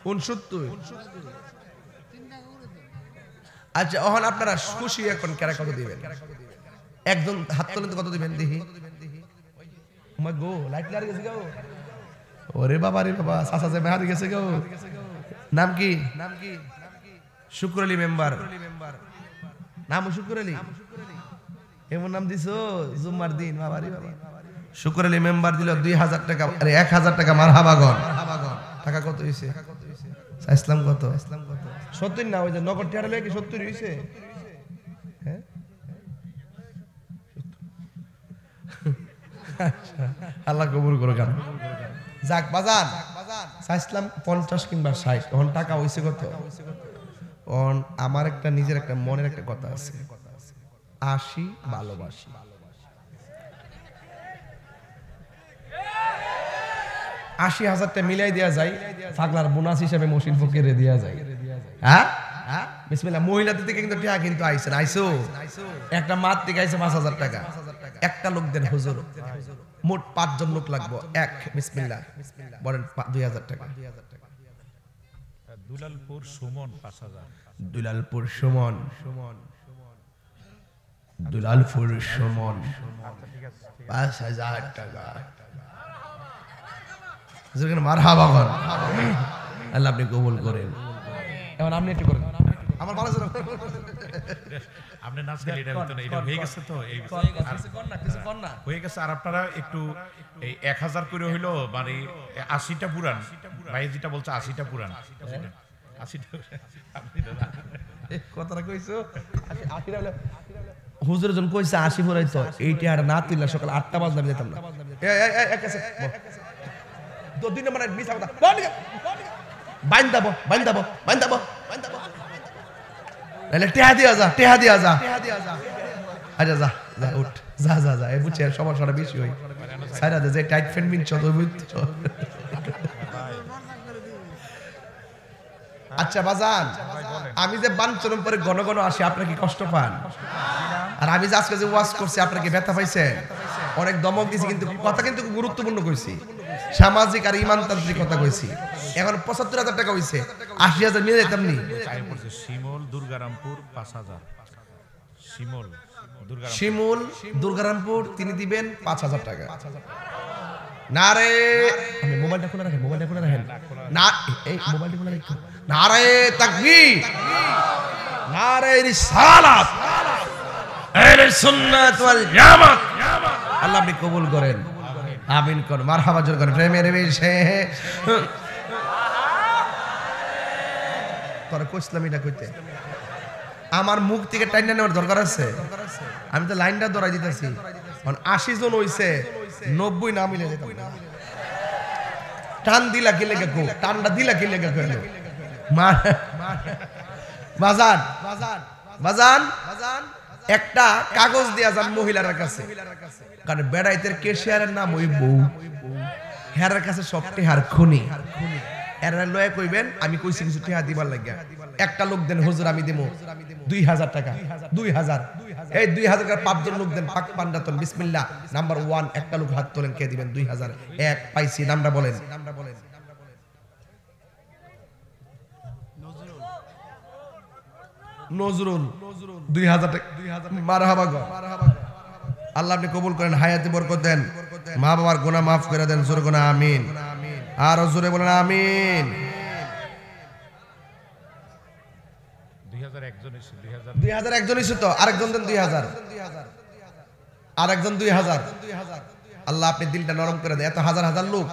69 আচ্ছা ওহন আপনারা খুশি এখন কারা কত দিবেন একজন হাত তোলেন তো কত দিবেন দেখি মা গো লাইট লাগাই গেছে গো ওরে বাবা রে বাবা সাসা যে মেহারি গেছে গো নাম কি শুক্র আলী মেম্বার নাম শুক্র আলী এমন নাম দিছো জুম্মার দিন বাবা রে বাবা শুক্র আলী মেম্বার দিল 2000 টাকা আরে 1000 টাকা মারহাবা গন টাকা কত হইছে ইসলাম কত 70 না ওই যে নগদ টাকা লয়ে কি 70 হইছে হ্যাঁ আল্লাহ কবুল করুক যাক বাজান ইসলাম 50 কিংবা 60 তখন টাকা হইছে কত অন আমার একটা নিজের একটা মনের একটা কথা আছে 80 ভালোবাসি 80,000 টা মিলাই দেয়া যায় পাগলার বোনাস হিসেবে মসজিদ ফকিরে দেয়া যায় হ্যাঁ বিসমিল্লাহ মহিলাদের থেকে কিন্তু টাকা কিন্তু আইছেন আইছো একটা মাত থেকে আইছে 5000 টাকা একটা লোক দেন হুজুর মোট 5 জন লোক লাগবে এক বিসমিল্লাহ বলেন 2000 টাকা দুলালপুর সুমন 5000 দুলালপুর সুমন দুলালপুর সুমন 5000 টাকা যেখানে মারহাবা কর আল্লাহ আপনি কবুল করেন এখন আপনি একটু করেন আমার ভালো ছিল আপনি নাচ গেলে এটা হতো না এটা হয়ে গেছে তো এই কিছু কর না হয়ে গেছে আর আপনারা একটু এই 1000 করে হইলো মানে 80টা পুরান ভাই যেটা বলছে 80টা পুরান 80টা আপনি কথাটা কইছো 80টা হলো হুজুরের জন কইছে 80 পুরাই তো এইটা আর না তুইলা সকাল 8টা বাজে আমি যেতাম না এই কাছে তো দিন মানে মিছা কথা বাইন্দাবো তাহলে টেহা দিয়া যা আচ্ছা যা উঠ যা এই বুঝছে সমস্যাটা বেশি হই সাইরা দে যে টাইট ফ্যান মিন চল আচ্ছা বাজান আমি যে বানচরম পরে ঘন ঘন আসি আপনারা কি কষ্ট পান আর আমি যে আজকে যে ওয়াজ করছি আপনারা কি ব্যথা পাইছেন অনেক দমক দিছি কিন্তু কথা কিন্তু গুরুত্বপূর্ণ কইছি সামাজিক আর ইমানতান্ত্রিক কথা কইছি এখন ৭৫,০০০ টাকা হইছে ৮০,০০০ মিলে যেতাম নি শিমুল দুর্গারামপুর ৫০০০ শিমুল দুর্গারামপুর তিনি দিবেন ৫০০০ টাকা না রে আমি মোবাইলটা খোলা রাখেন না এই মোবাইলটা খোলা রাখো নারে তাকবীর নারে রিসালাত আহলে সুন্নাত ওয়াল জামাত আল্লাহ আপনি কবুল করেন আমিন কোন মারহাবা জোর করে প্রেমের বেশে তোরা কইছলাম এটা কইতে আমার মুখ থেকে টাইনা নেওয়ার দরকার আছে আমি তো লাইনটা ধরাই দিতেছি কারণ 80 জন হইছে 90 না মিলে যেতাম না টান দিলা কি লেগে গো টানটা দিলা কি লেগে গেল বাজান একটা কাগজ দিয়া যান মহিলার কাছে কারণ বেড়াইতের কেশিয়ারের নাম ওই বউ হেরার কাছে সব টেহার খনি এরা লয়ে কইবেন আমি কইছি কিছু টেহা দিবার লাগিয়া একটা লোক দেন হুজুর আমি দেবো 2000 টাকা 2000 এই 2000 টাকা 5 জন লোক দেন পাক পান্ডাতন বিসমিল্লাহ নাম্বার 1 একটা লোক হাত তোলেন কে দিবেন 2000 এক পাইছি নামটা বলেন নজরুল 2000 টাকা মারহাবা গো আল্লাহ আপনি কবুল করেন হায়াতে বরকত দেন মা বাবার গুনাহ maaf করে দেন জোরে গুনাহ আমিন আর জোরে বলেন আমিন 2000 একজন এসে তো আরেকজন দেন 2000 আরেকজন 2000 আল্লাহ আপনি দিলটা নরম করে দেন এত হাজার হাজার লোক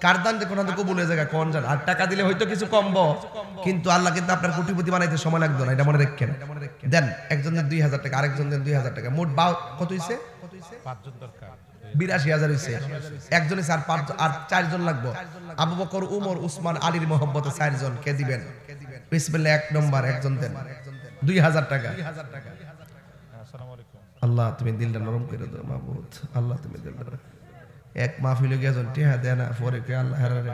কার দান যে কোনটা কবুল হয়ে যায় কোন জান আর টাকা দিলে হয়তো কিছু কমবো কিন্তু আল্লাহ কিন্তু আপনার কোটিপতি বানাইতে সময় লাগবে না এটা মনে রাখেন দেন একজন দেন 2000 টাকা আরেকজন দেন 2000 টাকা মোট কত হইছে 5 জন দরকার 82,000 হইছে একজনে আর 4 জন লাগবে আবু বকর উমর উসমান আলীর মহব্বতে 4 জন কে দিবেন বিসমিল্লাহ 1 নম্বর একজন দেন 2000 টাকা আসসালামু আলাইকুম আল্লাহ তুমি দিলটা নরম করে দাও মাবুদ আল্লাহ তুমি দিলটা এক মাহফিলে গেজন টিহা দেয় না পরে কে আল্লাহ হেরারে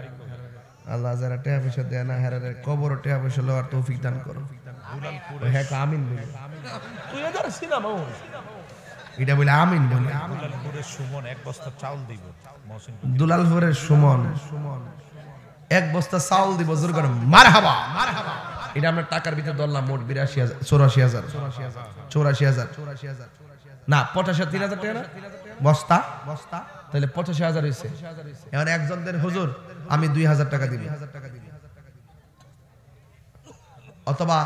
আল্লাহ যারা টিহা পয়সা দেয় না হেরারে কবর টিহা পয়সা লওয়ার তৌফিক দান করো হ্যাঁ আমিন বলি তুই এদার সিনেমা এটা বলে আমিন বলে দুলালপুরের সুমন এক বস্তা চাউল দিব মহসিন দুলালপুরের সুমন এক বস্তা চাউল দিব জোর করে মারহাবা এটা আমরা টাকার ভিতরে ধরলাম মোট 82,000 84,000 না 85,000 টাকা না বস্তা তাহলে 85,000 হইছে এখন একজন দেন হুজুর আমি 2,000 টাকা দিব অথবা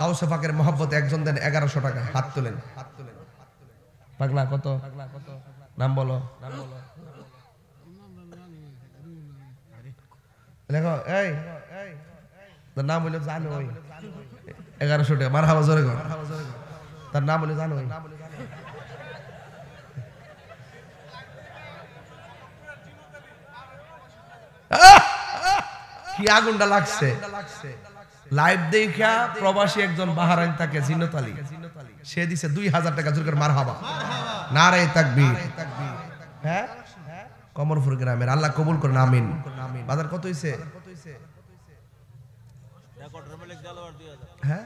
গাউসে পাকের মহব্বতে একজন দেন 1100 টাকা হাত তোলেন পাগলা কত নাম বলো লেখো এই তার নাম হইলো জানো 1100 টাকা মারহাবা জোরে কর তার নাম হইলো জানো কি আগুনটা লাগছে লাইভ দেখা প্রবাসী একজন বাহারাইন থাকে জিন্নত আলী সে দিছে 2,000 টাকা জোর করে মারহাবা নারে তাকবীর হ্যাঁ কমরপুর গ্রামের আল্লাহ কবুল করেন আমিন বাজার কত হইছে হ্যাঁ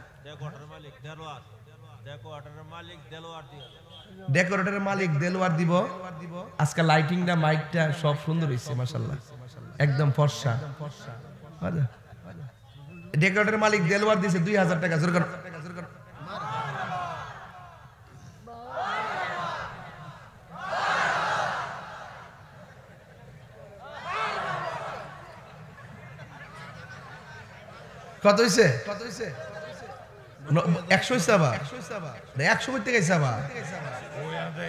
ডেকোরেটরের মালিক দেলোয়ার দিব আজকে লাইটিংটা মাইকটা সব সুন্দর হইছে মাশাআল্লাহ একদম ফর্সা ডেকোরেটরের মালিক দেলোয়ার দিছে 2,000 টাকা জোর করে কত হইছে 100 হইছে আবার 100 কইতে গেছে আবার ওই আদে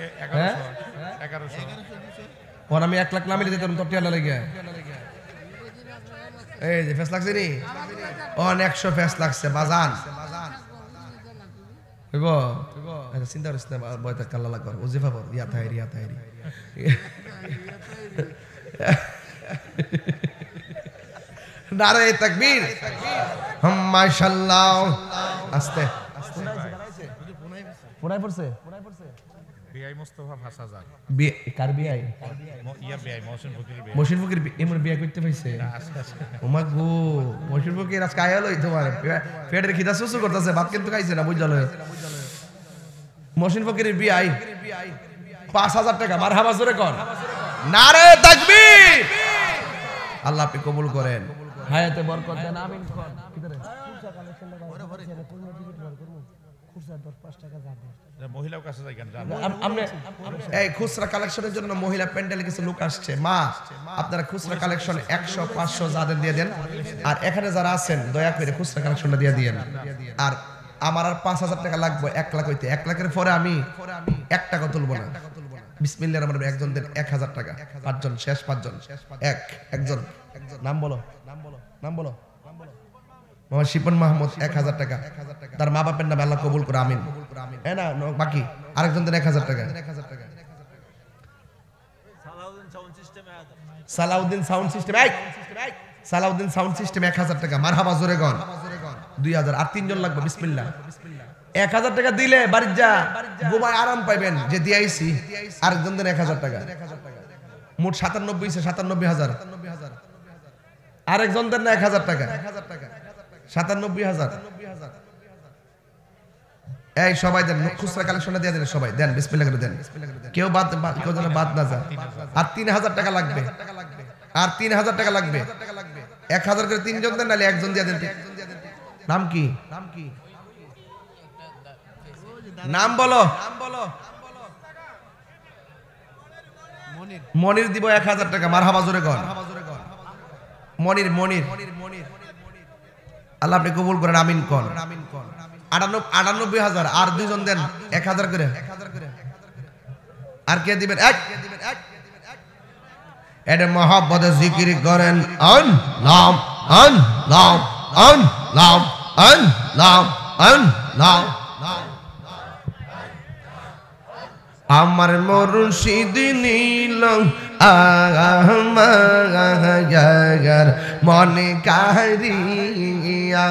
1100 ওর আমি 1 লাখ নামে দিতাম তো টিয়ালা লাগে এই যে ফেস লাগছে নি অন 100 ফেস লাগছে বাজান হইব আচ্ছা চিন্তা করিস না বয়তা কাল্লা কর ওজিফা পর ইয়া তাইরি নারে তাকবীর মাশাআল্লাহ আস্তে পুনাই পড়ছে বিআই মুস্তাফা 5000 কার বিআই ইয়া বিআই মহসিন ফকির এমন বিআই করতে পাইছে ওমা গো মহসিন ফকির আজকে আয়ালো তোমার পেটের খিদা সুসু করতেছে ভাত কিন্তু খাইছে না বুঝলো মহসিন ফকিরের বিআই 5,000 টাকা মারহাবা জোরে কর নারে তাকবীর আল্লাহ আপনি কবুল করেন হায়াতে বরকত দেন আমিন কোন কিদারে মহিলার কাছে যাই কেন আমরা এই খুচরা কালেকশনের জন্য মহিলা প্যান্ডেলে কিছু লোক আসছে মা আপনারা খুচরা কালেকশন 100 500 যাদের দিয়ে দেন আর এখানে যারা আছেন দয়া করে খুচরা কালেকশনটা দিয়ে দিয়েন আর আমার আর 5,000 টাকা লাগবে 1 লাখ হইতে 1 লাখের পরে আমি 1 টাকা তুলবো না বিসমিল্লাহির রহমানির রহিম একজন দেন 1,000 টাকা পাঁচজন শেষ পাঁচজন একজন নাম বলো মোহাম্মদ শিপন মাহমুদ 1,000 টাকা তার মা বাপের নামে আল্লাহ কবুল করে আমিন হ্যাঁ না বাকি আরেকজন দেন 1,000 টাকা Salahuddin sound system Salahuddin sound system 1,000 টাকা মারহাবা জোরে গন 2,000 আর তিনজন লাগবে বিসমিল্লাহ 1,000 টাকা দিলে বাড়ি যা ঘুমায় আরাম পাইবেন যে দিয়াইছি আরেকজন দেন 1,000 টাকা মোট 97 হইছে 97,000 আরেকজন দেন না 1,000 টাকা 97,000 এই সবাই দেন খুচরা কালেকশনে দিয়ে দেন সবাই দেন বিসমিল্লাহ করে দেন কেউ কেউ যেন বাদ না যায় আর 3,000 টাকা লাগবে আর 3,000 টাকা লাগবে 1,000 করে তিনজন দেন নালে একজন দিয়ে দেন নাম কি নাম বলো মনির দিব 1,000 টাকা মারহাবা জোরে কর মনির আল্লাহ আপনি কবুল করেন আমিন কোন 98,000 আর দুইজন দেন 1,000 করে আর কে দিবেন এক এটা মহব্বতে জিকির করেন আন নাম আমার মুর্শিদ নীল আমার মনে কারিয়া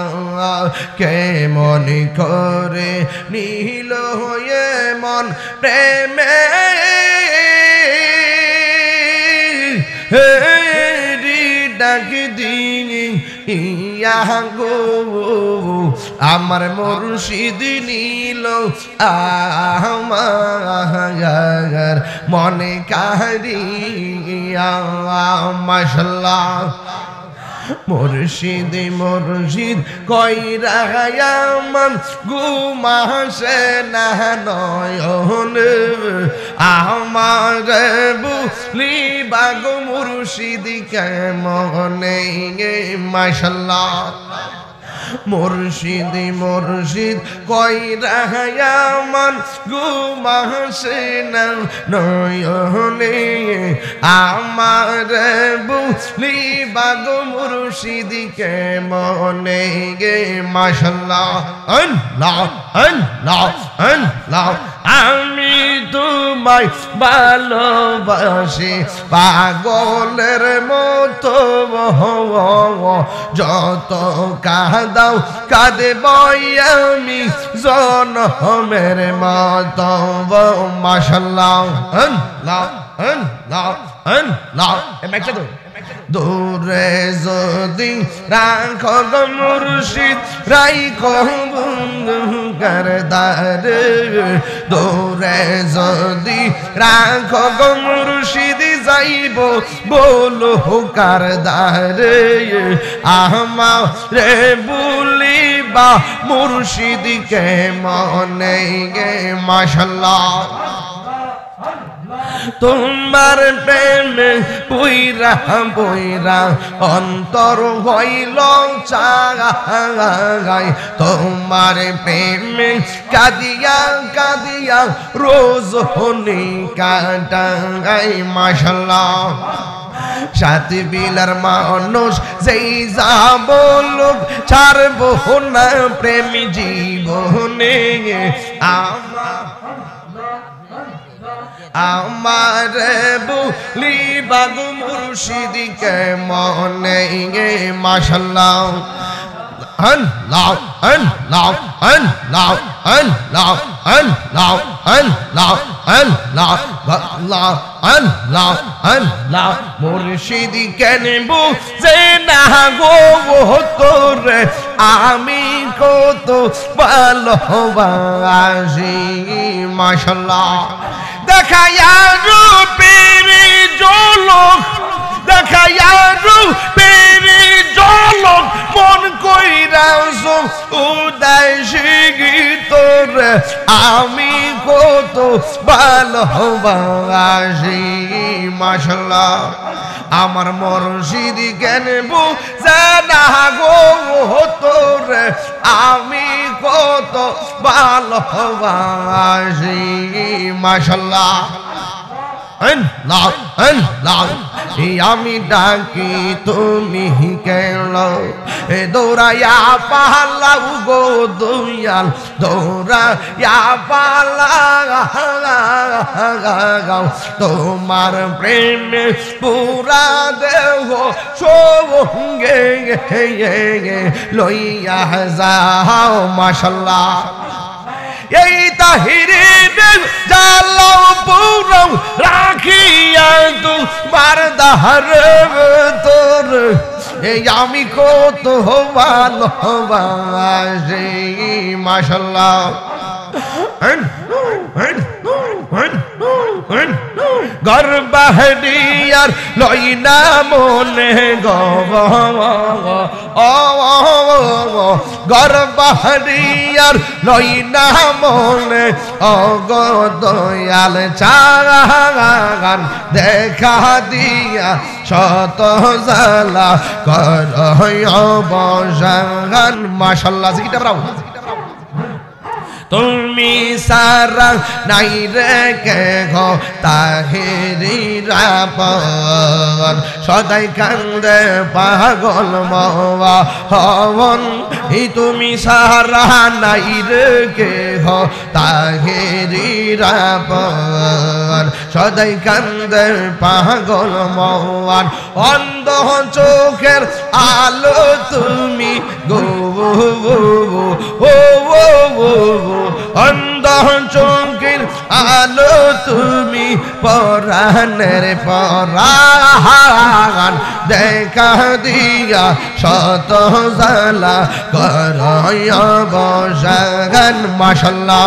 কে মনে করে নীল হয়ে মন প্রেমে ডাক দিয়া গো আমার মুর্শিদ নীল আমার মনে কারিয়া মাশাআল্লাহ মুর্শিদ মুর্শিদ কইরা আমার ঘুমাসে না নয়ন আমার বুঝলি বাগ মুর্শিদ কেমনে মাশাআল্লাহ মুর্শিদ মুর্শিদ কইরা আমার ঘুমাসে না নয়নে আমার বুঝলি বাগ মুর্শিদ কেমনে গে মাশাআল্লাহ আল্লাহ আল্লাহ আল্লাহ আমি তোমায় ভালোবাসি পাগলের মতো যত কাঁদাও কাঁদব আমি জনমের মতো মাশাআল্লাহ আল্লাহ আল্লাহ আল্লাহ এমএকটা তো দূরে যদি রাখো গো মুর্শিদ রাইখো করদার দূরে যদি রাখো গো মুর্শিদ যাইব বলো কারদার আমারে বলিবা মুর্শিদ কে মনে গে মাশাআল্লাহ তোমার প্রেমে পুইরা পুইরা অন্তর হইল চাগাই তোমার প্রেমে কাঁদিয়া কাঁদিয়া রোজ হনি কাটাই মাশাআল্লাহ সাত বিলার মানুষ যেই যাব লোক ছাড়বো না প্রেম জীবনে আমার বুলি বাগ মুর্শিদ কে মনে গে মাশাআল্লাহ আল্লাহ আল্লাহ আল্লাহ আল্লাহ আল্লাহ আল্লাহ আল্লাহ আল্লাহ আল্লাহ আল্লাহ মুর্শিদ কেন বুঝে না গো তোরে আমি কত ভালোবাসি মাশাআল্লাহ দেখায়া রূপের ঝলক দেখায়া রূপের ঝলক মন কইরাছ উদাসী গীতর আমি কত ভালোবাসি মাশাআল্লাহ আমার মুর্শিদ কেন বুঝে না গো তোরে আমি কত ভালোবাসি মাশাআল্লাহ আল্লাহ আল্লাহ আমি ডাকি তুমি কেন দৌড়াইয়া পালাও গো দয়াল দৌড়াইয়া পালাও তোমার প্রেমে পুরা দেহ সঙ্গে লইয়া যাও মাশাআল্লাহ এই তাহিরে জালাও পুরো রাখিয়া তোমার দাহার তোর এই আমি কত ভালোবাসি মাশাআল্লাহ গর্বাহরিয়ার লইনা মনে গর্বাহরিয়ার লইনা মনে অগদয়াল চাগান দেখা দিয়া শত জালা কর বসান মাশাআল্লাহ জিকিরটা ব্রাও তুমি সারা নাই রে কে গো তাহেরি রাপন সদাই কান্দে পাগল মওয়া হবন তুমি সারা নাই রে কে গো তাহেরি রাপন সদাই কান্দে পাগল মওয়ান অন্ধ চোখের আলো তুমি গো অন্ধ চোখের আলো তুমি পরাণের পরাণ দেখা দিয়া শত জালা করয় বসান মাশাল্লাহ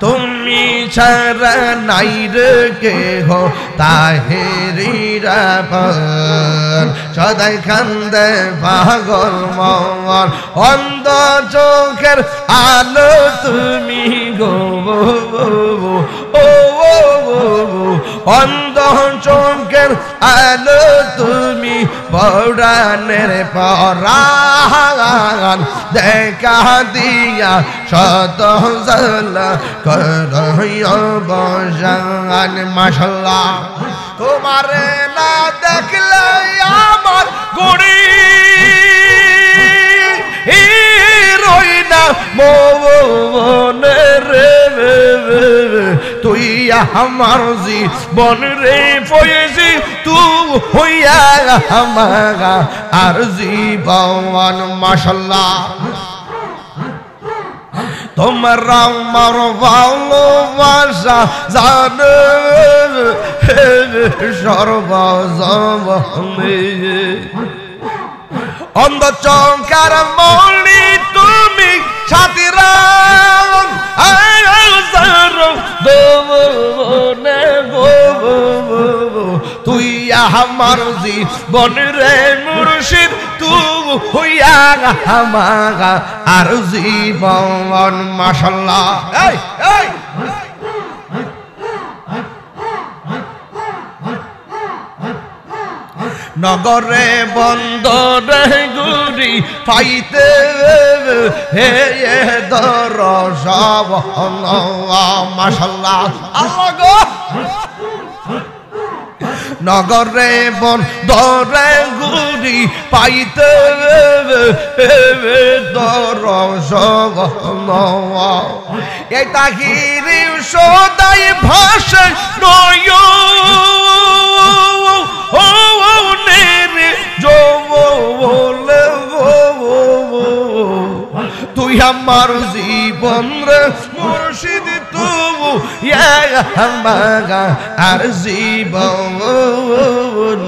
তুমি ছাড়া নাই রে কে হো তাহেরি রাপন সদাই কান্দে পাগল মন অন্ধ চোখের আলো তুমি গো ও অন্ধ চোখের আলো তুমি পরাণের পরাণ দেখা দিয়া শত জালা করয় বসান মাশাল্লাহ তোমারে না দেখলে আমার গুড়ি রই না মনে রে তুই আমার জীবন রে পয়েছি তুই হইয়া আমার আর জীবন মাশাল্লাহ তোমার আমার ভালোবাসা জানে সর্বজনে অন্ধ চমকার মৌলি তুমি ছাতিরা তুই আমার জীবন রে মুর্শিদ তুই হইয়া আমার আর জীবন মাশাল্লাহ নগরে বন্দরে গুরি পাইতে হে দর সব মাশাল্লাহ আল্লাহ গো নগরে বন্দরে গুরি পাইতে দর সব এই তাহিরি সদাই ভাষা নয় তুই আমার জীবন রে মুর্শিদ তুই আমার আর জীবন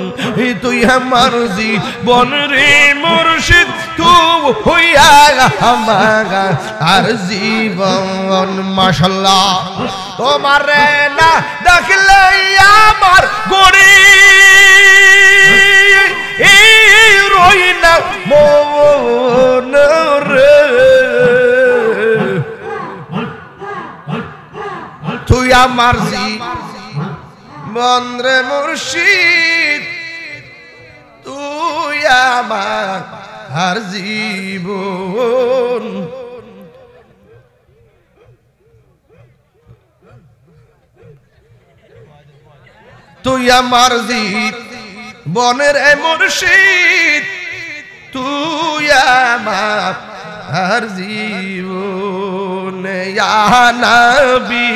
তুই আমার জীবন রে মুর্শিদ তুই হইয়া আমার আর জীবন মাশাল্লাহ তোমারে না দেখলে আমার গড়ি রই না মন রে তুই আমার জীবন রে মুর্শিদ তুই আমার আর জীবন তুই আমার জীবনের মুর্শিদ তুই আমার আর জীবন ইয়া নবী